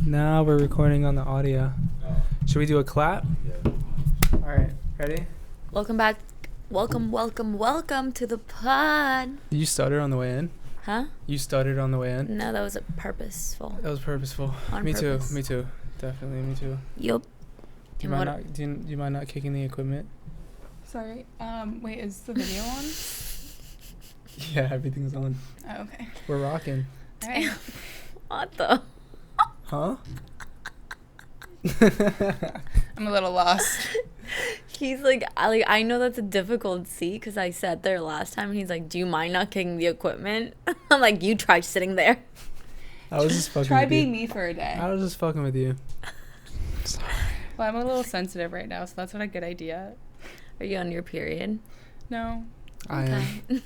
Now we're recording on the audio. Should we do a clap? Yeah. All right, ready? Welcome back. Welcome to the pod. Did you stutter on the way in? Huh? You stuttered on the way in? No, that was purposeful. That was purposeful. On Me purpose. too. Me too. Definitely me too. Yup. Do you mind not? Do you mind not kicking the equipment? Sorry. Wait, is the video on? Yeah, everything's on. Oh, okay. We're rocking. All right. What the? Huh? I'm a little lost. He's like, I know that's a difficult seat because I sat there last time. And he's like, do you mind not kicking the equipment? I'm like, you try sitting there. I was just fucking Try with being you. me for a day. I was just fucking with you. Sorry. Well, I'm a little sensitive right now, so that's not a good idea. Are you on your period? No. I am.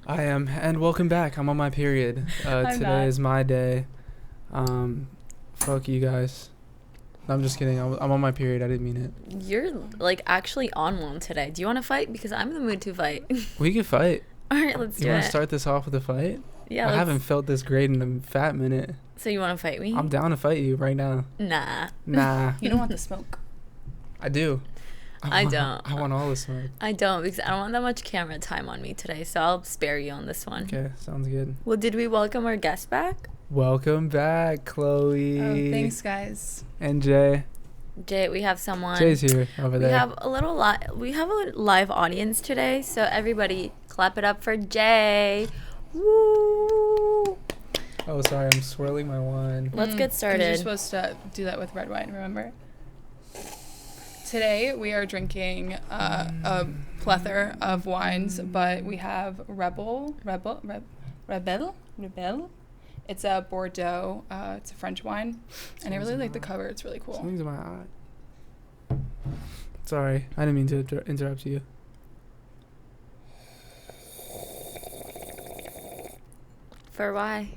I am. And welcome back. I'm on my period. I'm Today not. is my day. Fuck you guys. I'm just kidding. I'm on my period. I didn't mean it. You're like actually on one today. Do you want to fight? Because I'm in the mood to fight. We can fight. All right, let's do You it. want to start this off with a fight? Yeah. I haven't felt this great in a fat minute. So you want to fight me? I'm down to fight you right now. Nah. Nah. You don't want the smoke. I do. I don't. I want all the smoke. I don't because I don't want that much camera time on me today. So I'll spare you on this one. Okay, sounds good. Well, did we welcome our guest back? Welcome back, Chloe. Oh, thanks, guys. And Jay. Jay, we have someone. Jay's here over We there. have a little we have a live audience today, so everybody clap it up for Jay. Woo! Oh, sorry. I'm swirling my wine. Let's get 'Cause started. You're supposed to do that with red wine, remember? Today we are drinking a plethora of wines, but we have Rebelle. It's a Bordeaux. It's a French wine, and I really like the cover. It's really cool. Something's in my eye. Sorry. I didn't mean to interrupt you. For why?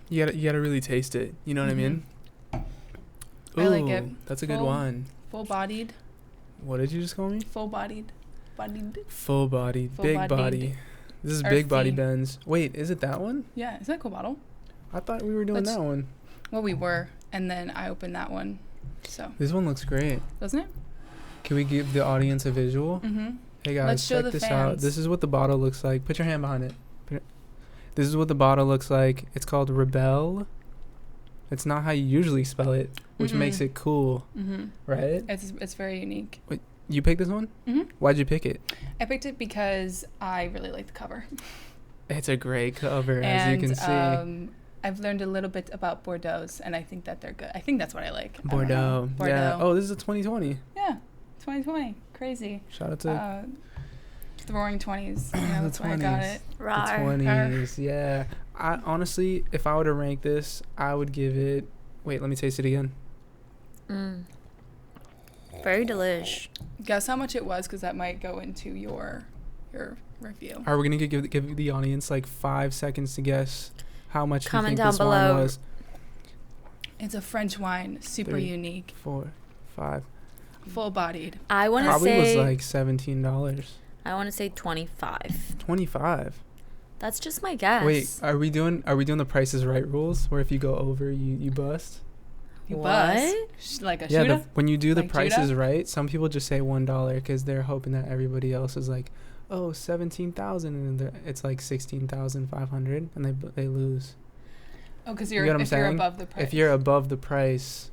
You gotta really taste it. You know what I mean? I like it. That's a good Full- wine. Full-bodied. What did you just call me? Full-bodied. Bodied. Full body. Big Full-bodied. body. This is Big Body Earthy. Benz. Wait, is it that one? Yeah, isn't that a cool bottle? I thought we were doing Let's- that one. Well, we were, and then I opened that one. So, This one looks great. doesn't it? Can we give the audience a visual? Mm-hmm. Hey guys, Let's show check the this out. fans. This is what the bottle looks like. Put your hand behind it. This is what the bottle looks like. It's called Rebelle. It's not how you usually spell it, which makes it cool, Mm-hmm. right? It's very unique. You picked this one? Mm-hmm. Why'd you pick it? I picked it because I really like the cover. It's a great cover, as And you can see. I've learned a little bit about Bordeaux's, and I think that they're good. I think that's what I like. I don't Bordeaux. know. Yeah. Bordeaux. Oh, this is a 2020. Yeah. 2020. Crazy. Shout out to The Roaring 20s. You know, the that's why I got 20s. it. the Rawr. 20s. Yeah. I honestly, if I were to rank this, I would give it. Wait, let me taste it again. Very delish. Guess how much it was, because that might go into your review. Are we gonna give the audience like 5 seconds to guess how much Comment you think down this wine below. was? It's a French wine, super 3, unique, 4, 5. Full-bodied. I want to Probably say. was like $17. I want to say 25. 25. That's just my guess. Wait, are we doing the Price is Right rules where if you go over you bust? You What? buzz. Like a Yeah, shooter? when you do the Like Price Judah? is Right, some people just say $1 because they're hoping that everybody else is like, oh, 17,000, and it's like 16,500, and they lose. Oh, because You get what I'm if you're saying? above the price. If you're above the price,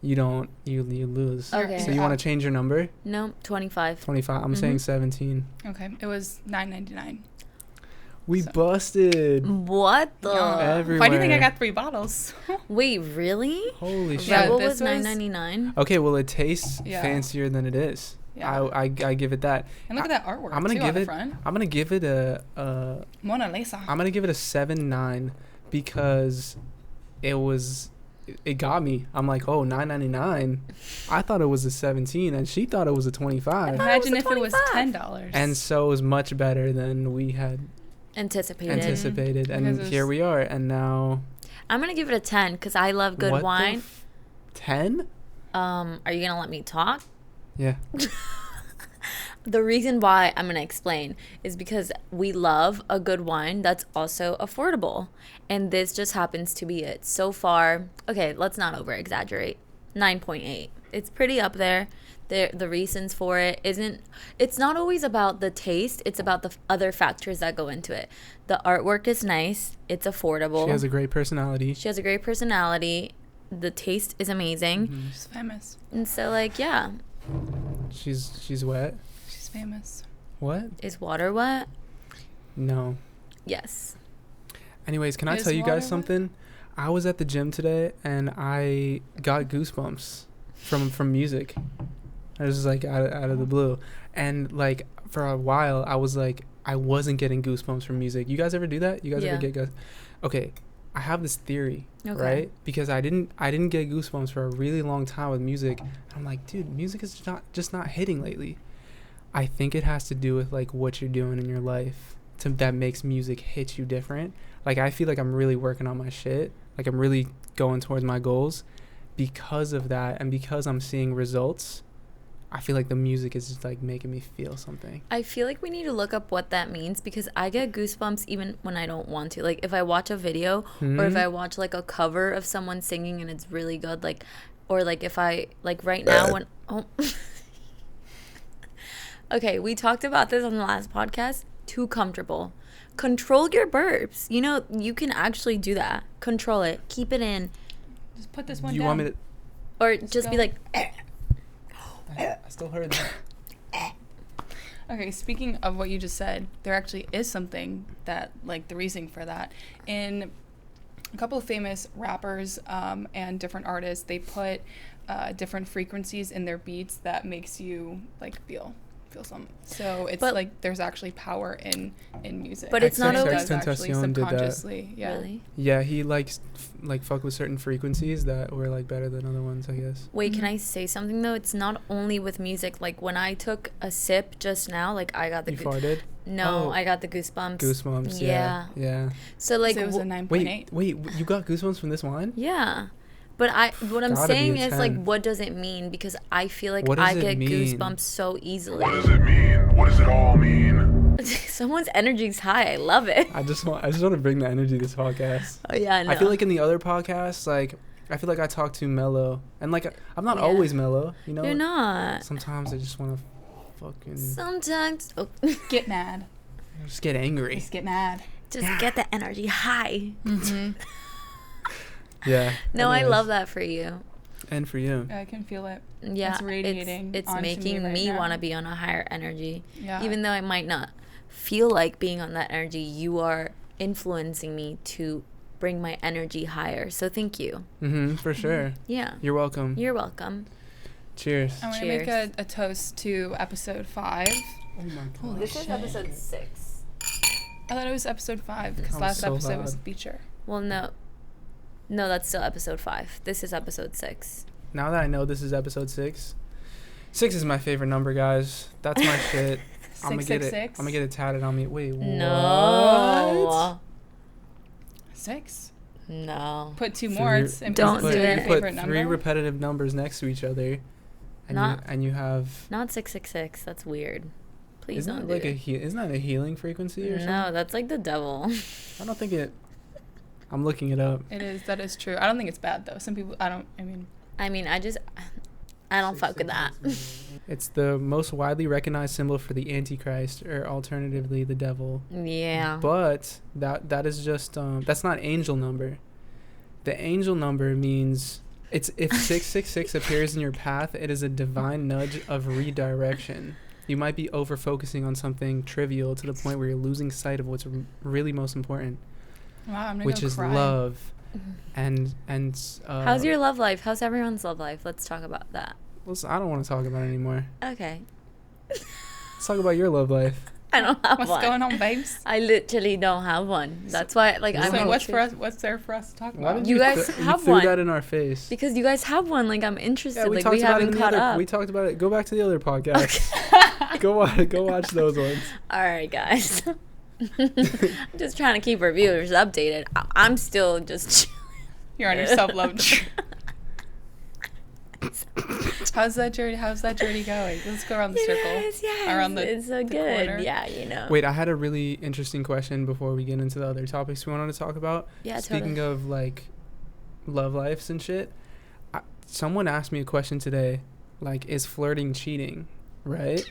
you lose. Okay. So you want to change your number? No, 25. 25. I'm saying 17. Okay, it was $9.99. We So- busted. What the? Yeah. Everywhere. Why do you think I got 3 bottles? Wait, really? Holy shit. Yeah, Rebel this was was- $9.99. Okay, well it tastes Yeah. fancier than it is. Yeah. I give it that. And look at that artwork I'm gonna too give on the it. front. I'm gonna give it a Mona Lisa. I'm gonna give it a 7.9 because it got me. I'm like, oh, $9.99. I thought it was a 17, and she thought it was a 25. Imagine it was if it was $25. $10. And so it was much better than we had Anticipated. anticipated. And Because it here was- we are. And now I'm going to give it a 10 because I love good what the wine. 10? Are you going to let me talk? Yeah. the reason why I'm going to explain is because we love a good wine that's also affordable. And this just happens to be it. So far, okay, let's not over exaggerate. 9.8. It's pretty up there. The reasons for it it's not always about the taste, it's about the other factors that go into it. The artwork is nice, it's affordable. She has a great personality. The taste is amazing. Mm-hmm. She's famous. And so, like, yeah. She's wet. She's famous. What? Is water wet? No. Yes. Anyways, can I tell you guys something? I was at the gym today and I got goosebumps from music. I was just like out of the blue. And like for a while I was like I wasn't getting goosebumps from music. You guys ever do that? You guys ever get Okay, I have this theory, right? Because I didn't get goosebumps for a really long time with music. I'm like, dude, music is just not hitting lately. I think it has to do with like what you're doing in your life that makes music hit you different. Like I feel like I'm really working on my shit. Like I'm really going towards my goals. Because of that and because I'm seeing results, I feel like the music is just like making me feel something. I feel like we need to look up what that means because I get goosebumps even when I don't want to. Like if I watch a video or if I watch like a cover of someone singing and it's really good, like, or like if I like right now when okay, we talked about this on the last podcast. Too comfortable. Control your burps. You know, you can actually do that. Control it. Keep it in. Just put this one you down. Want me to? Or just be like. I still heard that. Okay, speaking of what you just said, there actually is something that, like, the reasoning for that. In a couple of famous rappers and different artists, they put different frequencies in their beats that makes you, like, feel something. So it's like there's actually power in music. But it's not always actually subconsciously. Yeah. Really? Yeah, he likes fuck with certain frequencies that were like better than other ones, I guess. Wait, can I say something though? It's not only with music. Like when I took a sip just now, like I got the farted? No, I got the goosebumps. Goosebumps. Yeah. So like so it was a 9.8. Wait, you got goosebumps from this wine? Yeah. But what I'm saying is, like, what does it mean? Because I feel like I get goosebumps so easily. What does it mean? What does it all mean? Someone's energy's high. I love it. I just want to bring the energy to this podcast. Oh yeah, I know. I feel like in the other podcasts, like I feel like I talk too mellow, and like I'm not always mellow. You know, you're not. Sometimes I just want to fucking. Sometimes get mad. Just get angry. Just get mad. Just get the energy high. Mm-hmm. Yeah. No, I love that for you. And for you. I can feel it. Yeah. It's radiating. It's onto making me right want to be on a higher energy. Yeah. Even though I might not feel like being on that energy, you are influencing me to bring my energy higher. So thank you. For sure. Yeah. You're welcome. You're welcome. Cheers. I want to make a toast to episode 5. Oh my god. This is episode 6. I thought it was episode 5 because last episode was a feature. Well, no, that's still episode 5. This is episode 6. Now that I know this is episode 6, 6 is my favorite number, guys. That's my shit. I'm gonna get it tatted on me. Wait, no. what? 6. No. Put 2 more. Don't do it. You put 3 repetitive numbers next to each other, and you have not 666. That's weird. Please isn't don't that do like it. Isn't that a healing frequency or something? No, that's like the devil. I don't think it. I'm looking it up. It is. That is true. I don't think it's bad though. Some people. I don't fuck with that. It's the most widely recognized symbol for the Antichrist, or alternatively, the devil. Yeah. But that is just that's not angel number. The angel number means it's if 666 appears in your path, it is a divine nudge of redirection. You might be over focusing on something trivial to the point where you're losing sight of what's really most important. Wow, I'm gonna which go is cry. love. And how's your love life? How's everyone's love life? Let's talk about that. I don't want to talk about it anymore. Okay. Let's talk about your love life. I don't have one. What's going on, babes? I literally don't have one. That's why, like, I'm. So what's there for us to talk Why about? did You guys have you threw one. that in our face. Because you guys have one. Like, I'm interested. Yeah, we like, talked we about it haven't in caught the other. up. We talked about it. Go back to the other podcast. Go watch those ones. All right, guys. I'm just trying to keep our viewers updated. I'm still just. You're on your self-love. How's that journey going? Let's go around the circle. Yes, Around it's so good. corner. Yeah, you know. Wait, I had a really interesting question before we get into the other topics we wanted to talk about. Yeah, Speaking totally. of like love lives and shit, someone asked me a question today, like, is flirting cheating, right?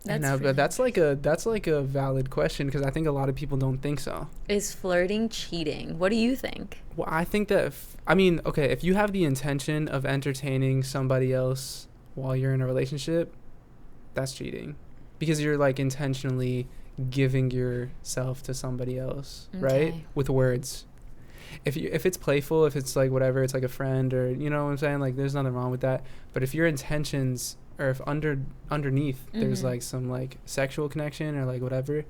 But that's like a valid question because I think a lot of people don't think so. Is flirting cheating? What do you think? Well, I think that if you have the intention of entertaining somebody else while you're in a relationship, that's cheating because you're like intentionally giving yourself to somebody else, right? Okay. With words. If it's playful, if it's like whatever, it's like a friend or you know what I'm saying, like there's nothing wrong with that. But if your intentions or if underneath there's like some like sexual connection or like whatever,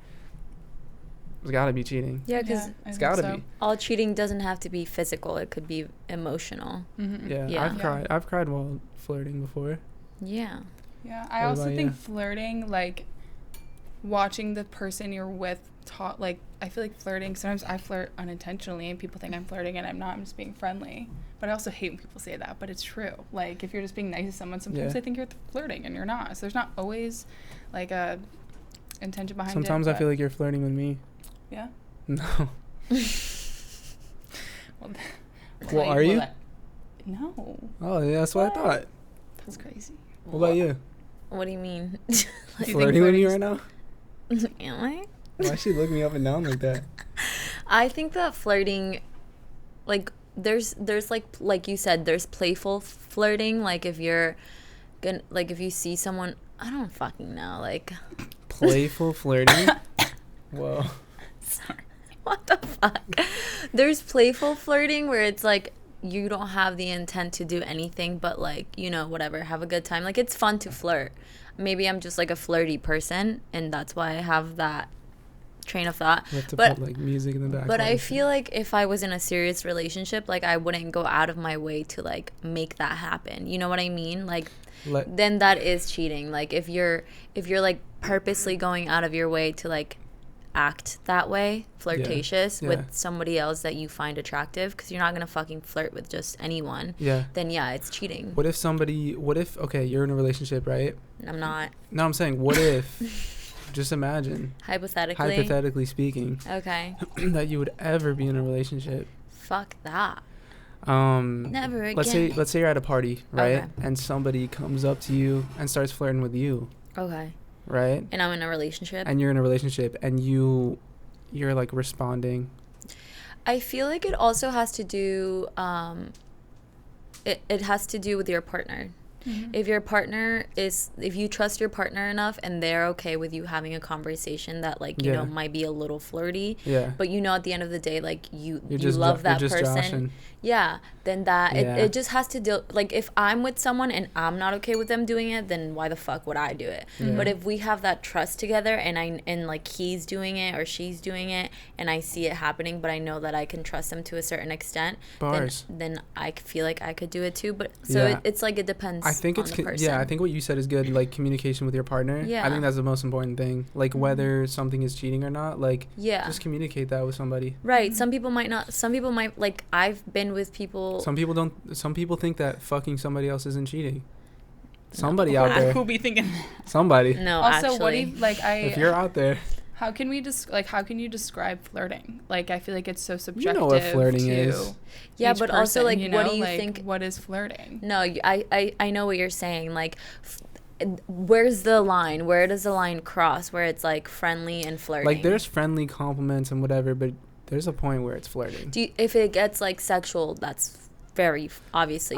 it's gotta be cheating. Yeah, because it's gotta be. all cheating doesn't have to be physical. It could be emotional. Mm-hmm. Yeah, I've cried while flirting before. Yeah. Yeah, I also think flirting, like watching the person you're with like I feel like flirting, sometimes I flirt unintentionally and people think I'm flirting and I'm not, I'm just being friendly. But I also hate when people say that, but it's true. Like if you're just being nice to someone, sometimes they think you're flirting and you're not. So there's not always like a intention behind it. Sometimes I feel like you're flirting with me. Yeah? No. Well, are you? No. Oh, yeah, that's what I thought. That's crazy. What about you? What do you mean? Flirting with me right now? Am I? Why she look me up and down like that? I think that flirting, like there's like you said, there's playful flirting. Like if you're gonna, like if you see someone, I don't fucking know, like playful flirting. Whoa. Sorry. What the fuck? There's playful flirting where it's like you don't have the intent to do anything but like, you know, whatever, have a good time. Like it's fun to flirt. Maybe I'm just like a flirty person and that's why I have that train of thought. You have to put like music in the background. But I feel like if I was in a serious relationship, like I wouldn't go out of my way to like make that happen. You know what I mean? Like then that is cheating. Like if you're like purposely going out of your way to like act that way, flirtatious with somebody else that you find attractive, because you're not gonna fucking flirt with just anyone, then it's cheating. What if okay, you're in a relationship, right? I'm not. No, I'm saying what if just imagine hypothetically speaking, okay, that you would ever be in a relationship. Fuck that. Never again. Let's say you're at a party, right? Okay. And somebody comes up to you and starts flirting with you. Okay. Right? And I'm in a relationship. And you're in a relationship and you're like responding. I feel like it also has to do it has to do with your partner. Mm-hmm. If you trust your partner enough and they're okay with you having a conversation that like you know might be a little flirty, but you know at the end of the day like you love that person, joshing. Then that it just has to deal, like if I'm with someone and I'm not okay with them doing it, then why the fuck would I do it? But if we have that trust together and like he's doing it or she's doing it and I see it happening, but I know that I can trust them to a certain extent, then I feel like I could do it too. But so it's like it depends. I think I think what you said is good, like communication with your partner. I think that's the most important thing, like whether something is cheating or not, like just communicate that with somebody. Right. Some people might not, some people might, like I've been with people, some people think that fucking somebody else isn't cheating. Somebody out there who be thinking somebody. No, also actually. What do you, like if you're out there, how can you describe flirting? Like I feel like it's so subjective. You know what flirting is. Yeah, but person, also like what do you like, think? What is flirting? No, I know what you're saying. Like, where's the line? Where does the line cross? Where it's like friendly and flirting? Like there's friendly compliments and whatever, but there's a point where it's flirting. If it gets like sexual, that's very obviously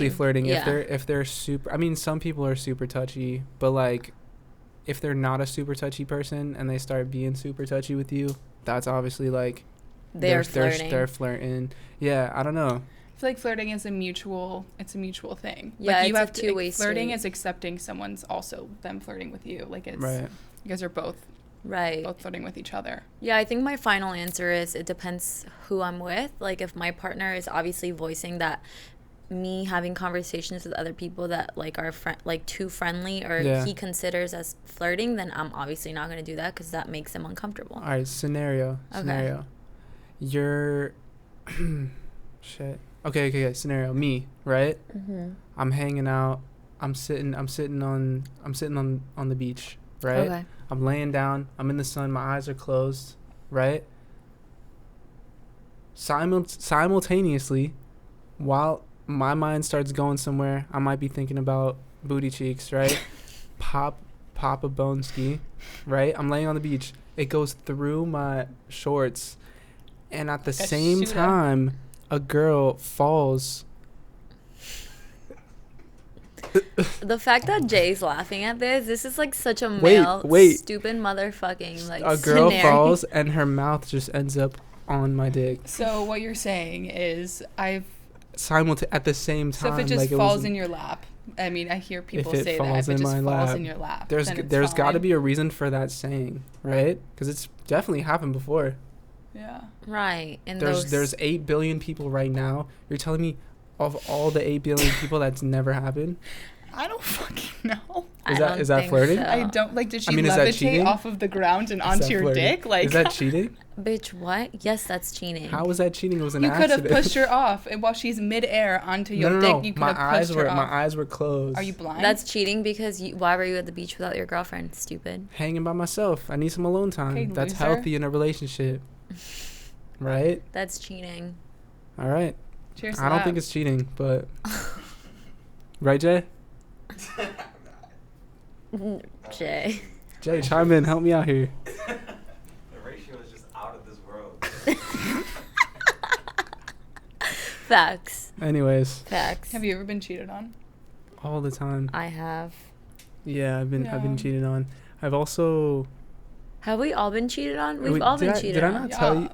flirting. Yeah. If they're super, I mean, some people are super touchy, but like if they're not a super touchy person and they start being super touchy with you, that's obviously like they're flirting. Yeah, I don't know. I feel like flirting is a mutual thing. Yeah, like you have a two-way flirting street. Is accepting someone's also them flirting with you. Like it's right. You guys are both flirting with each other. Yeah, I think my final answer is it depends who I'm with. Like if my partner is obviously voicing that me having conversations with other people that like are like too friendly or he considers as flirting, then I'm obviously not going to do that because that makes him uncomfortable. All right, scenario. You're shit. Okay, scenario. Me, right? Mm-hmm. I'm hanging out I'm sitting on the beach, right? Okay. I'm laying down. I'm in the sun. My eyes are closed, right? Simultaneously, while my mind starts going somewhere, I might be thinking about booty cheeks, right? Pop a bone ski, right? I'm laying on the beach. It goes through my shorts, and at the same time, a girl falls. The fact that Jay's laughing at this is like such a stupid motherfucking like a girl scenario. falls and her mouth just ends up on my dick. So what you're saying is at the same time. So if it just like falls in your lap, I mean, I hear people say that if it just falls in your lap, there's got to be a reason for that saying, right? Because it's definitely happened before. Yeah. Right. And there's 8 billion people right now. You're telling me of all the 8 billion people that's never happened? I don't fucking know. Is that flirting? So. I don't like. Did she is that cheating? levitate off of the ground and onto your dick? Like, is that cheating? Bitch, what? Yes, that's cheating. How was that cheating? It was an you accident. could have pushed her off, and while she's midair onto your dick, you could have pushed her off. My eyes were closed. Are you blind? That's cheating because why were you at the beach without your girlfriend? Stupid. Hanging by myself. I need some alone time. Okay, that's loser. healthy in a relationship. Right? That's cheating. All right. Cheers. I don't think it's cheating, but right, Jay? Jay. Jay, chime in. Help me out here. The ratio is just out of this world. Facts. Anyways. Facts. Have you ever been cheated on? All the time. I have. Yeah, I've been cheated on. I've also. Have we all been cheated on? We've all been cheated on. Did I not tell you?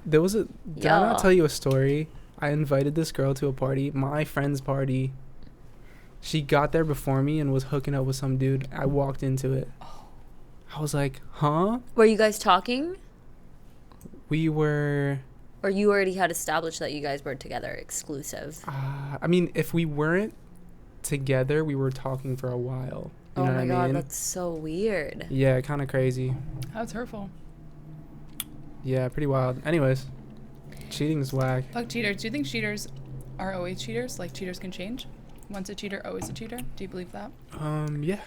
Did I not tell you a story? I invited this girl to a party, my friend's party. She got there before me and was hooking up with some dude. I walked into it. I was like, huh? Were you guys talking? We were. Or you already had established that you guys were together, exclusive? I mean, if we weren't together, we were talking for a while. You know what I mean? Oh my god, that's so weird. Yeah, kind of crazy. That's hurtful. Yeah, pretty wild. Anyways, cheating is whack. Fuck cheaters. Do you think cheaters are always cheaters? Like, cheaters can change? Once a cheater, always a cheater? Do you believe that? Yeah.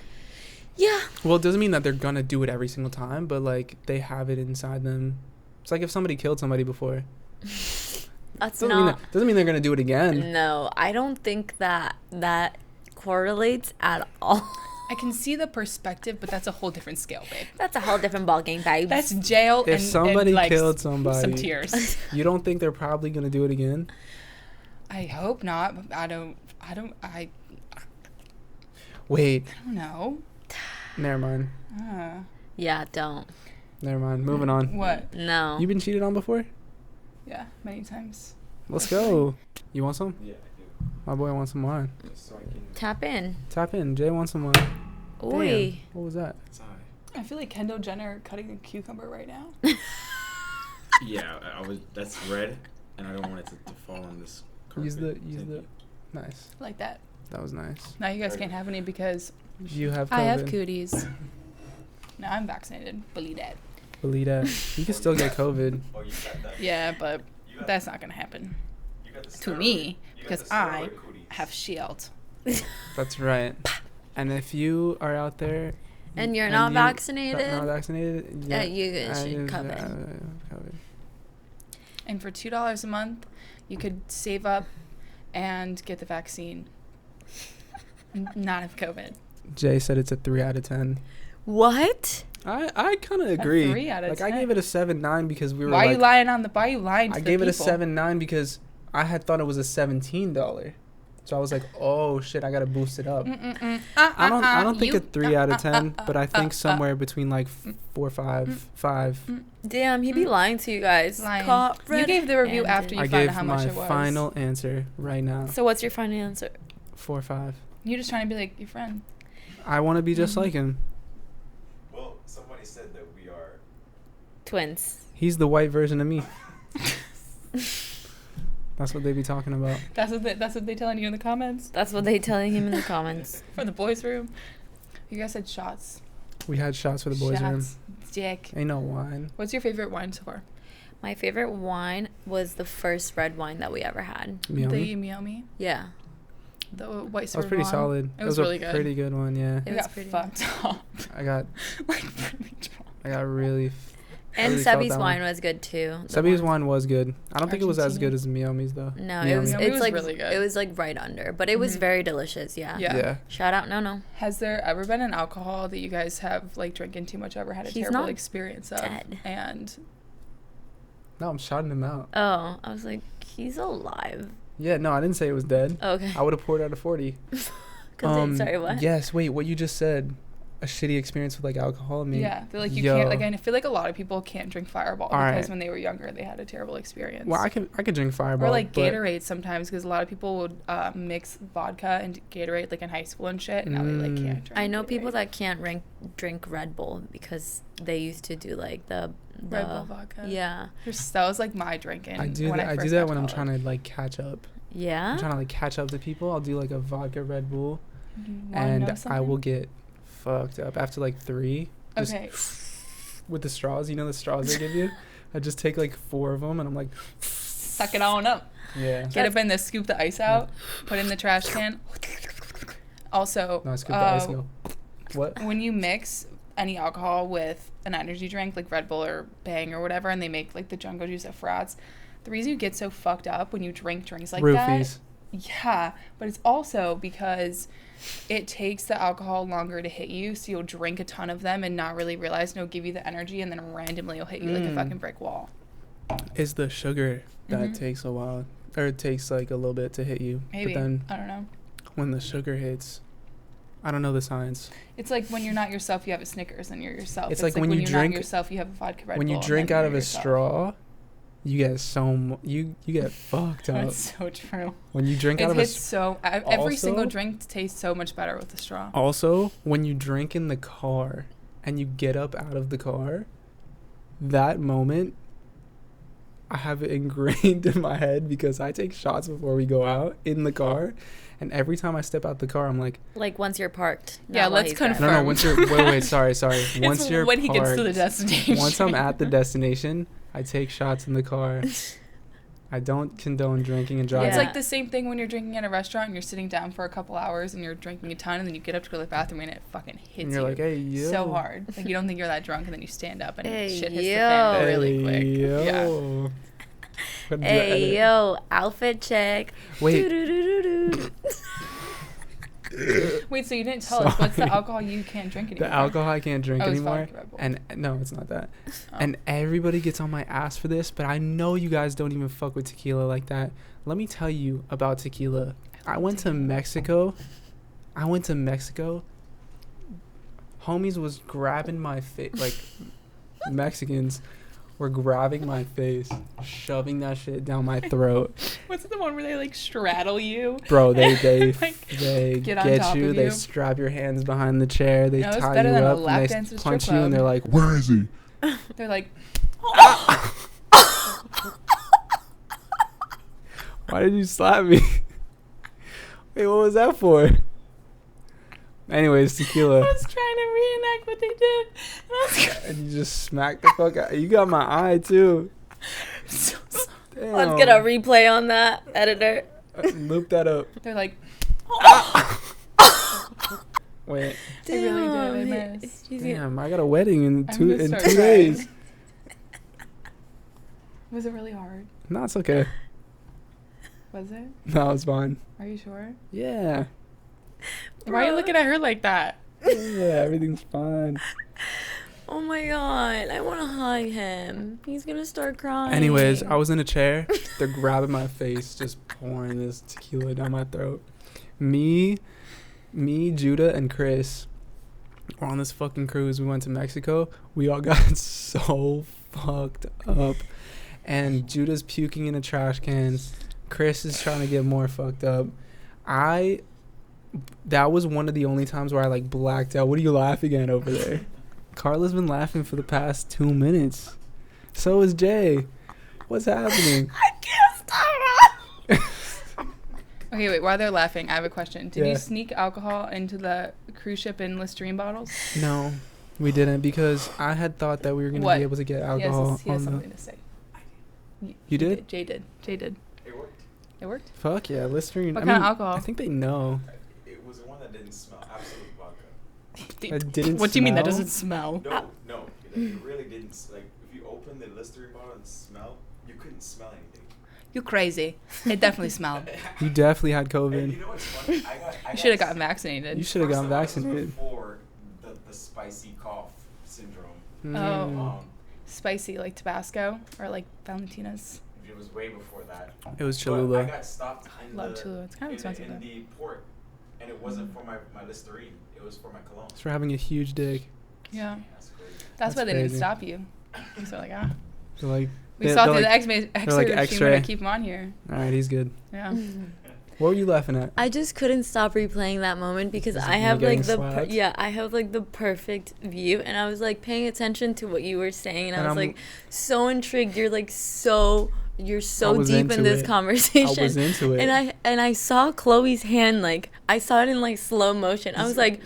Yeah. Well, it doesn't mean that they're gonna do it every single time, but like they have it inside them. It's like if somebody killed somebody before. That's doesn't mean they're gonna do it again. No, I don't think that correlates at all. I can see the perspective, but that's a whole different scale, babe. That's a whole different ballgame, babe. That's jail If somebody like killed somebody, some tears. You don't think they're probably gonna do it again? I hope not. But I don't Wait. know. Never mind. Yeah, don't. Never mind. Moving on. What? No. You been cheated on before? Yeah, many times. Let's go. You want some? Yeah, I do. My boy wants some wine. Just so I can. Tap in. Tap in. Jay wants some wine. Oi. Damn. What was that? It's alright. I feel like Kendall Jenner cutting a cucumber right now. Yeah, I was. That's red, and I don't want it to fall on this. Use carpet. the. Nice. Like that. That was nice. Now you guys can't have any because You have COVID. I have cooties. No, I'm vaccinated. Believe that. Believe that. You can still get COVID. Oh, you got that. Yeah, but You got that's not gonna happen You got the to steroid- me you got because the I steroid cooties. have shield. That's right. And if you are out there And you're not vaccinated? Not vaccinated, Yeah, you should COVID. COVID. And for $2 a month, you could save up and get the vaccine. Not have COVID. Jay said it's a 3 out of 10. What? I kind of agree. 3 out of like 10. I gave it a 7.9 because we were Why are like, you lying on the? Why are you lying to I the gave it a people? 7.9 because I had thought it was a $17. So I was like, oh shit, I gotta boost it up. I don't think a 3 out of 10, but I think somewhere between like 4, 5. Damn, he be lying to you guys. Lying. Caught You gave the review after you I found gave out how much my it was. final answer right now. So what's your final answer? 4, 5. You're just trying to be like your friend. I want to be just like him. Well, somebody said that we are. Twins. He's the white version of me. That's what they be talking about. That's what they telling you in the comments That's what they telling him in the comments. for the boys' room. You guys said shots. We had shots for the boys' room. Shots. Dick. Ain't no wine. What's your favorite wine so far? My favorite wine was the first red wine that we ever had. Meow The me? Meow Me. Yeah. The white That was pretty wine. solid. It was really good. Pretty good one, yeah. It I was got pretty fucked up. I got Like, really drunk. I got really. And really felt Sebi's that wine one. was good too. Sebi's wine was good. I don't think it was as Argentinian. good as Miami's though. No, Miami. it was. Miami It's was like really good. it was like right under, but it was very delicious. Yeah. Yeah. Shout out, no. Has there ever been an alcohol that you guys have like drinking too much, ever had a He's terrible not experience of? dead. And No, I'm shouting him out. Oh, I was like, he's alive. Yeah, no, I didn't say it was dead. Okay. I would have poured out a 40. Sorry, what? Yes, wait, what you just said. A shitty experience with like alcohol. I mean, yeah, I feel like you yo. can't. Like, I feel like a lot of people can't drink Fireball All because right. when they were younger, they had a terrible experience. Well, I could drink Fireball. Or like but Gatorade sometimes, because a lot of people would mix vodka and Gatorade like in high school and shit, and now they like can't drink. I know Gatorade. people that can't drink Red Bull because they used to do like the Red Bull vodka. Yeah. That was like my drinking. I do when that. I first do that got when I'm college. trying to like catch up. Yeah. I'm trying to like catch up to people. I'll do like a vodka Red Bull, You wanna know and I something? will get fucked up after like 3. Just Okay. with the straws, you know the straws they give you. I just take like 4 of them, and I'm like, Suck it on up. yeah. Get up in there, scoop the ice out, put it in the trash can. Also, No, I scoop the ice and go. What? when you mix any alcohol with an energy drink like Red Bull or Bang or whatever, and they make like the Jungle Juice at Frats, the reason you get so fucked up when you drink drinks like Roofies. that, yeah, but it's also because it takes the alcohol longer to hit you, so you'll drink a ton of them and not really realize, and it'll give you the energy, and then randomly it'll hit you like a fucking brick wall. It's the sugar that takes a while, or it takes like a little bit to hit you. Maybe. But then I don't know. when the sugar hits, I don't know the science. It's like when you're not yourself, you have a Snickers and you're yourself. It's like when you you're drink- not yourself, you have a vodka Red When Bull. you and drink then out you're of a yourself. straw, you get you get fucked up. That's so true. When you drink It out of a hits every single Also- drink tastes so much better with a straw. Also, when you drink in the car and you get up out of the car, that moment, I have it ingrained in my head because I take shots before we go out in the car. And every time I step out the car, I'm like, Like once you're parked. not Yeah, while let's he's driving. confirm. no, once you're, wait, sorry. Once It's you're when he gets to the parked, destination. once I'm at the destination, I take shots in the car. I don't condone drinking and driving. It's Yeah. like the same thing when you're drinking at a restaurant and you're sitting down for a couple hours and you're drinking a ton, and then you get up to go to the bathroom and it fucking hits and you're you like, hey, yo. so hard. Like, you don't think you're that drunk, and then you stand up and Hey, shit hits the yo. fan really Hey, quick. Yeah. yo. Gotta do an edit. Hey yo, outfit check. Wait. Doo-doo-doo-doo-doo. Wait, so you didn't tell us what's the Sorry. alcohol you can't drink anymore? The alcohol I can't drink Oh, it's anymore. vodka Red Bull. And no, it's not that. Oh. And everybody gets on my ass for this, but I know you guys don't even fuck with tequila like that. Let me tell you about tequila. I went to Mexico. Homies was grabbing my face, like Mexicans were grabbing my face, shoving that shit down my throat. What's the one where they like straddle you? Bro, they Like, they get on get top you, of they you. strap your hands behind the chair, they No, it's tie better you than a up, lap and dance they at a strip punch you, and they're club. like, Where is he? They're like, why did you slap me? Wait, what was that for? Anyways, I tequila. was trying to reenact what they did. And I was And you just smacked the fuck out. You got my eye, too. so Damn. Let's get a replay on that, editor. Loop that up. They're like, Wait. I really did. I Damn, missed. Damn, I got a wedding in I'm 2 gonna in start 2 crying. days. Was it really hard? No, it's okay. Was it? No, it's fine. Are you sure? Yeah. Why are you looking at her like that? Yeah, everything's fine. Oh my god, I want to hug him. He's gonna start crying. Anyways, I was in a chair. They're grabbing my face, just pouring this tequila down my throat. Me, Judah, and Chris were on this fucking cruise. We went to Mexico. We all got so fucked up. And Judah's puking in a trash can. Chris is trying to get more fucked up. That was one of the only times where I like blacked out. What are you laughing at over there? Carla's been laughing for the past 2 minutes. So is Jay. What's happening? I can't stop. Okay, wait. While they're laughing, I have a question. Did Yeah. you sneak alcohol into the cruise ship in Listerine bottles? No, we didn't, because I had thought that we were going to What? be able to get He alcohol has on something to say. You did? Jay did. It worked. It worked? Fuck yeah, Listerine. What kind of alcohol? I think they know. It was the one that didn't smell. Absolute vodka. It didn't What do you mean that smell? doesn't smell? No. It really didn't. Like, if you open the Listerine bottle and smell, you couldn't smell anything. You crazy. It definitely smelled. You definitely had And COVID. you know what's funny? You should have gotten vaccinated. You should have gotten First of all, vaccinated. this was before the spicy cough syndrome. Oh. Spicy, like Tabasco or like Valentina's. It was way before that. It was But I Cholula. got stopped in Love Cholula. It's kind of expensive in though. the port, and it wasn't for my Listerine. It was for my cologne. It's for having a huge dick. Yeah. That's crazy. That's why they crazy. didn't stop you. So like, They're like, we they're saw through like, the X-ray like, machine X-ray. to keep him on here. all right, he's good. Yeah. What were you laughing at? I just couldn't stop replaying that moment because Is I it have you like getting the slapped? I have like the perfect view, and I was like paying attention to what you were saying, and I And was I'm- like so intrigued. You're I so was deep in into this it. conversation. I was into it. And I saw Chloe's hand, like I saw it in like slow motion. I was like,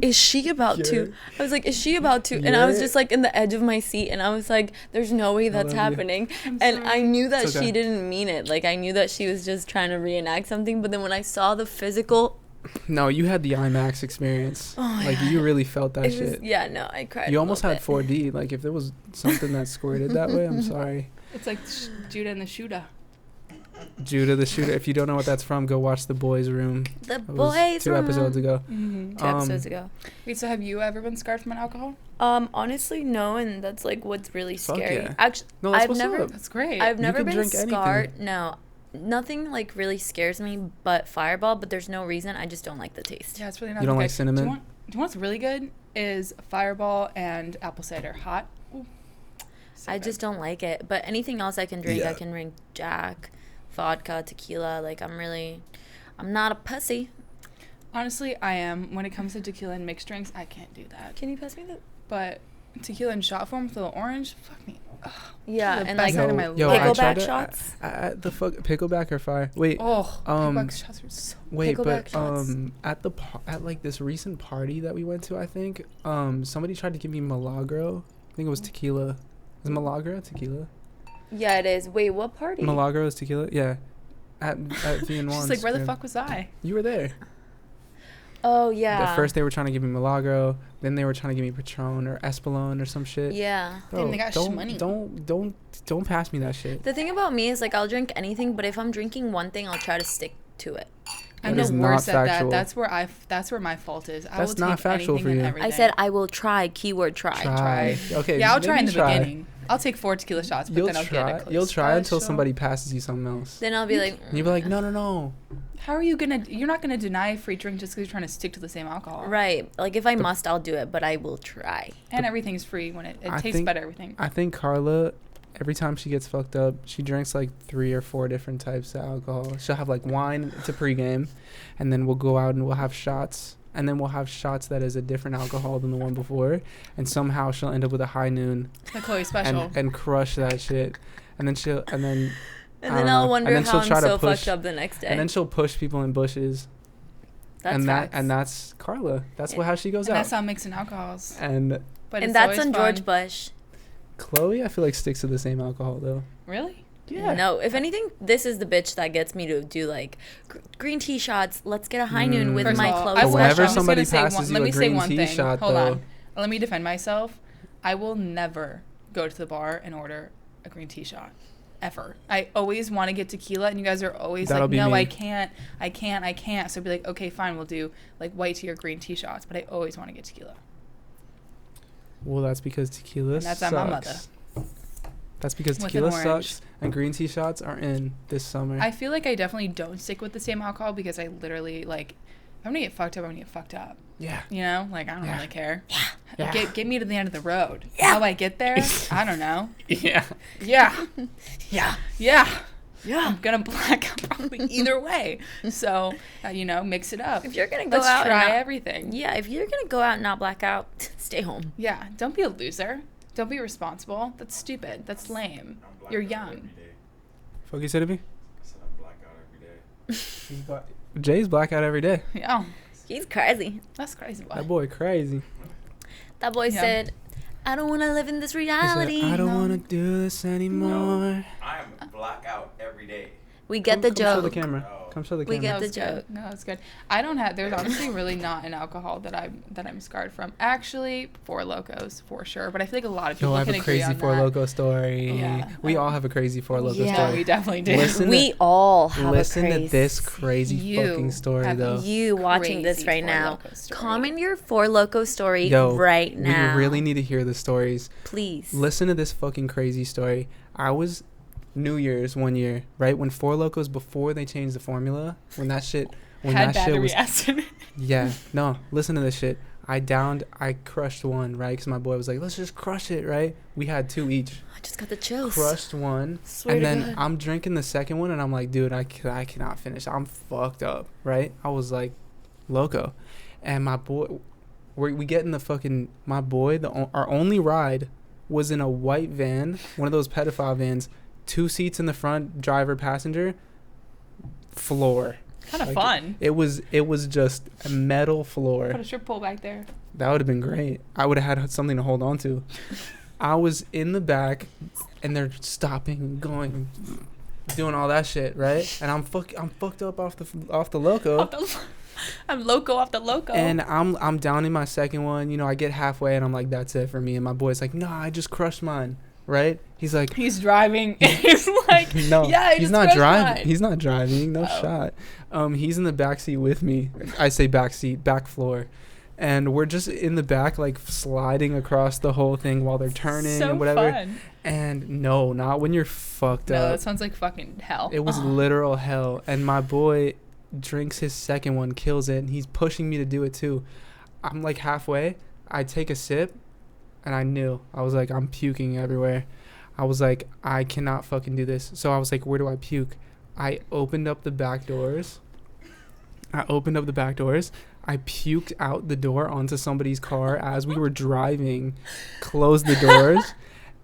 is she about to? You're- I was like, is she about to? And I was You're- just like in the edge of my seat, and I was like, there's no way that's love you. happening. And I knew that It's okay. she didn't mean it. Like I knew that she was just trying to reenact something. But then when I saw the physical, No, you had the IMAX experience. like you really felt that it shit. was, yeah, no, I cried. You a almost little had bit. 4D. Like if there was something that squirted that way, I'm sorry. It's like Judah and the Shooter. Judah the Shooter. If you don't know what that's from, go watch The Boys Room. The It was boys 2 episodes room. ago. Mm-hmm. 2 episodes ago. Wait, so have you ever been scarred from an alcohol? Honestly, no, and that's like what's really Fuck scary. yeah. Actually, No, that's I've what's never, up. That's great. I've You never could been drink anything. scarred. No, nothing like really scares me, but Fireball. But there's no reason. I just don't like the taste. Yeah, it's really not You don't good. like cinnamon? Do you want what's really good? Is Fireball and apple cider hot. Ooh. So I good. just don't like it. But anything else I can drink. Yeah. I can drink Jack, vodka, tequila. Like I'm not a pussy. Honestly, I am. When it comes to tequila and mixed drinks, I can't do that. Can you pass me the? But tequila in shot form with a little orange, fuck me. Ugh. Yeah, The and best like night of my yo, life. I pickleback tried to- shots. The fuck pickleback or fire? Wait, Oh, Um, pickleback shots are so. wait, pickleback but shots. at like this recent party that we went to, I think somebody tried to give me Milagro. I think it was tequila. Is Milagro tequila? Yeah, it is. Wait, what party? Milagro is tequila. Yeah, at VN1. She's like, where the fuck was I? You were there. Oh yeah. At first they were trying to give me Milagro, then they were trying to give me Patron or Espolon or some shit. Yeah. Bro, Damn, they got shmoney. don't pass me that shit. The thing about me is like I'll drink anything, but if I'm drinking one thing, I'll try to stick to it. I'm That the is not worst at that. factual. That's where my fault is. I That's will not take factual anything for and you. everything. I said I will try. Keyword try. Try. Okay. Yeah, I'll try in maybe the beginning. I'll take 4 tequila shots, but You'll then I'll try. get a You'll try until special. somebody passes you something else. Then I'll be like, And you'll be like, no. How are you gonna? You're not gonna deny a free drink just because you're trying to stick to the same alcohol. right. Like if I must, I'll do it, but I will try. And everything's free when it I tastes think- better. Everything. I think Carla, every time she gets fucked up, she drinks like 3 or 4 different types of alcohol. She'll have like wine to pregame, and then we'll go out and we'll have shots, and then we'll have shots that is a different alcohol than the one before, and somehow she'll end up with a high noon The Chloe special. and crush that shit, and then And I then don't I'll know. wonder And then how she'll I'm try to so push- fucked up the next day. and then she'll push people in bushes, That's facts. that's Carla. That's Yeah. how she goes And out. that's how mixing alcohols. And But and it's that's always on fun. George Bush. Chloe, I feel like sticks to the same alcohol though. Really? No, if anything, this is the bitch that gets me to do like green tea shots. Let's get a high noon with First my of all, Chloe I will- Whenever I'm just somebody gonna say passes you let a me say green one tea thing. shot, Hold though- on. Let me defend myself. I will never go to the bar and order a green tea shot. Ever. I always want to get tequila, and you guys are always That'll like, be no, me. I can't. So I'd be like, okay, fine, we'll do like white tea or green tea shots, but I always want to get tequila. Well, that's because tequila And that's sucks. on my mother. That's because With an tequila orange. sucks and green tea shots are in this summer. I feel like I definitely don't stick with the same alcohol because I literally like, if I'm gonna get fucked up, I'm gonna get fucked up. yeah. You know, like I don't Yeah. really care. Yeah. Get me to the end of the road. How I get there, I don't know. Yeah. Yeah. Yeah. Yeah. Yeah. I'm gonna black out probably either way. So, mix it up. If you're gonna go Let's out and try not- everything. Yeah, if you're gonna go out and not black out, stay home. Yeah. Don't be a loser. Don't be responsible. That's stupid. That's lame. I'm blacked You're out young. every day. Fuck you said to me? I said I'm blacked out every day. Jay's blackout every day. Yeah. He's crazy. That's crazy. Boy. That boy crazy. That boy Yeah. said, "I don't want to live in this He said, reality." I don't No. want to do this anymore. I am blackout every day. We get the Come joke. show the camera. Come show the We camera. get the That was joke. good. No, it's good. I don't have. There's honestly really not an alcohol that I'm scarred from. Actually, Four Locos for sure. But I feel like a lot of people Yo, I have can a agree crazy on Four that. Loco story. Yeah. We all have a crazy Four Loco Yeah. Yeah, story. we definitely do. Listen We all have Listen a to crazy. this crazy You fucking story, have though. You watching this Crazy right Four now. Loko story. Comment your Four Loco story Yo, right now. we really need to hear the stories. Please. Listen to this fucking crazy story. I was New Year's one year, right? When Four Locos, before they changed the formula, when that shit Had battery was... acid. Yeah, no, listen to this shit. I crushed one, right? Because my boy was like, let's just crush it, right? We had 2 each. I just got the chills. Crushed one. Swear And to then God. I'm drinking the second one, and I'm like, dude, I cannot finish. I'm fucked up, right? I was like, loco. And my boy, we get in the fucking... My boy, our only ride was in a white van, one of those pedophile vans, 2 seats in the front, driver, passenger, floor. Kind of Like, fun. It was just a metal floor. Put a strip pole back there. That would have been great. I would have had something to hold on to. I was in the back, and they're stopping and going, doing all that shit, right? And I'm fucked up off the loco. I'm loco off the loco. And I'm down in my second one. You know, I get halfway, and I'm like, that's it for me. And my boy's like, nah, I just crushed mine, right? He's like, he's driving. He's like, no, yeah, I he's just not crushed driving. mine. He's not driving. No Oh. shot. He's in the back seat with me. I say back seat, back floor, and we're just in the back, like sliding across the whole thing while they're turning so and whatever. fun. And no, not when you're fucked No, up. that sounds like fucking hell. It was literal hell. And my boy drinks his second one, kills it, and he's pushing me to do it too. I'm like halfway. I take a sip, and I was like, I'm puking everywhere. I was like, I cannot fucking do this. So I was like, where do I puke? I opened up the back doors. I puked out the door onto somebody's car as we were driving, closed the doors.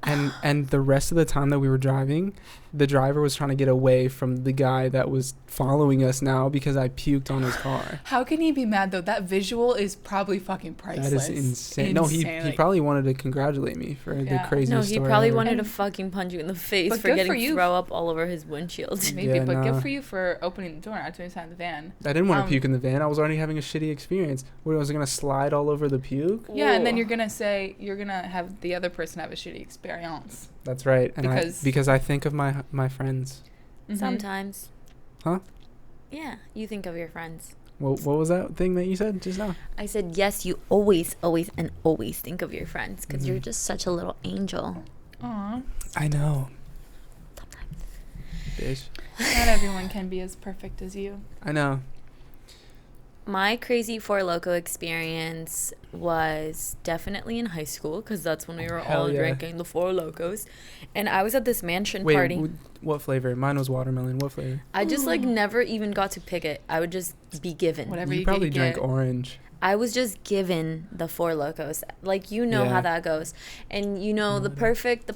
And the rest of the time that we were driving, the driver was trying to get away from the guy that was following us now because I puked on his car. How can he be mad though? That visual is probably fucking priceless. That is insane. No, he Like, probably wanted to congratulate me for the Yeah. craziest No, he story probably ever. wanted to And- fucking punch you in the face But for good getting for you. throw up all over his windshield. maybe, Yeah, but nah. good for you for opening the door and not doing inside the van. I didn't want to Um, puke in the van. I was already having a shitty experience. What, was I going to slide all over the puke? Yeah, and then Ooh. you're gonna have the other person have a shitty experience. That's right. And Because- because I think of my friends. Mhm. Sometimes. Huh? Yeah, you think of your friends. What was that thing that you said just now? I said, yes, you always think of your friends because Mhm. you're just such a little angel. Aw, I know. Bitch. not everyone can be as perfect as you. I know. My crazy Four Loko experience was definitely in high school because that's when we were Hell all yeah. drinking the Four Lokos. And I was at this mansion Wait, party. what flavor? Mine was watermelon. What flavor? I just like never even got to pick it. I would just be given. Whatever You you probably could drank get. orange. I was just given the Four Lokos. Like, you know Yeah. how that goes. And you know the perfect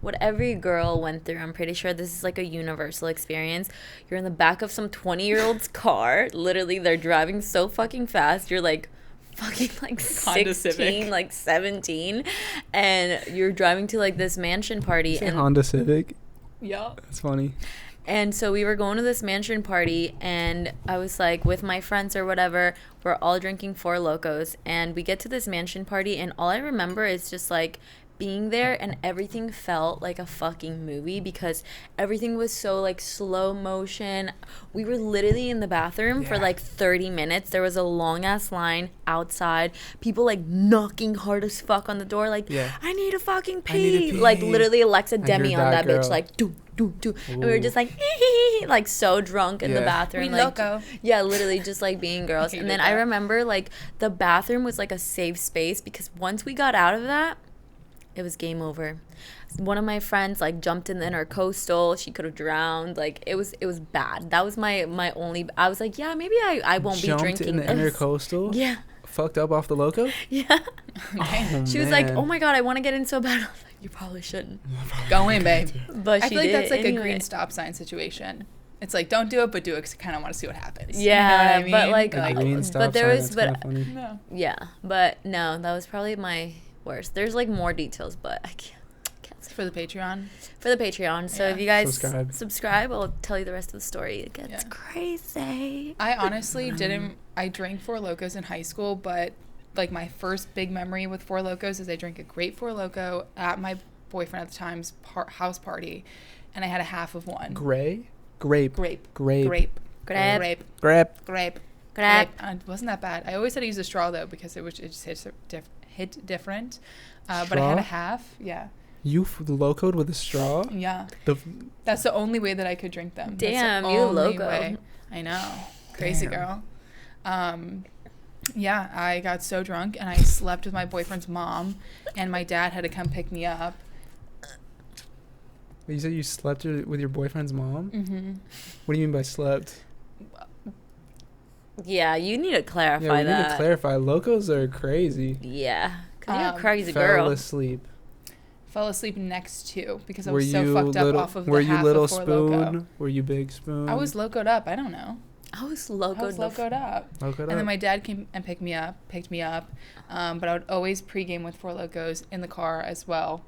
what every girl went through. I'm pretty sure this is like a universal experience. You're in the back of some 20-year-old's car. Literally, they're driving so fucking fast. You're like fucking like Honda 16, Civic. like 17, and you're driving to like this mansion party. Say And Honda Civic. Yeah. That's funny. And so we were going to this mansion party, and I was like with my friends or whatever. We're all drinking Four Lokos, and we get to this mansion party, and all I remember is just like being there, and everything felt like a fucking movie because everything was so like slow motion. We were literally in the bathroom for Yeah. like 30 minutes. There was a long ass line outside. People like knocking hard as fuck on the door, like, Yeah. I need a fucking I need pee. a Like pee. literally Alexa I Demi heard on that that bitch, girl. like do. And we were Ooh. just like like so drunk in the Yeah. bathroom, We like loco. yeah, literally just like being girls. And hated then I that. remember like the bathroom was like a safe space because once we got out of that, it was game over. One of my friends like jumped in the intercoastal. She could have drowned. Like it was bad. That was my only. I was like, yeah, maybe I won't Jumped be drinking in the this. intercoastal. Yeah, Fucked up off the loco. yeah. Oh, She was like, man. oh my god, I want to get in so bad. I was like, you probably shouldn't. Go in, babe. But I she feel like did that's like anyway. a green stop sign situation. It's like, don't do it, but do it because I kind of want to see what happens. Yeah, you know what I but mean? like, A green stop but there sign, was, that's but kinda funny. No. yeah, but no, that was probably my worst. There's like more details, but I can't say For the Patreon. So Yeah. if you guys Subscribe. I'll tell you the rest of the story. It gets Yeah. crazy. I honestly didn't. I drank Four Lokos in high school, but like my first big memory with Four Lokos is I drank a great Four Loko at my boyfriend at the time's house party, and I had a half of one. Grape. Grape. It wasn't that bad. I always had to use a straw though because it just hit different. But I had a half. Yeah. You locoed with a straw? Yeah. That's the only way that I could drink them. Damn, That's the you only loco. way. I know. Crazy Damn. girl. Yeah, I got so drunk and I slept with my boyfriend's mom, and my dad had to come pick me up. You said you slept with your boyfriend's mom? Mm-hmm. What do you mean by slept? Yeah, you need to clarify Yeah, we that. need to clarify. Locos are crazy. Yeah, because you're a crazy Fell girl. asleep. Fell asleep next to because I Were was so you fucked up little? off of Were the you half little of Four spoon? Loko. Were you big spoon? I was locoed up. I don't know. I was I locoed. was locoed up. Locoed And up. then my dad came and picked me up. But I would always pregame with Four Lokos in the car as well.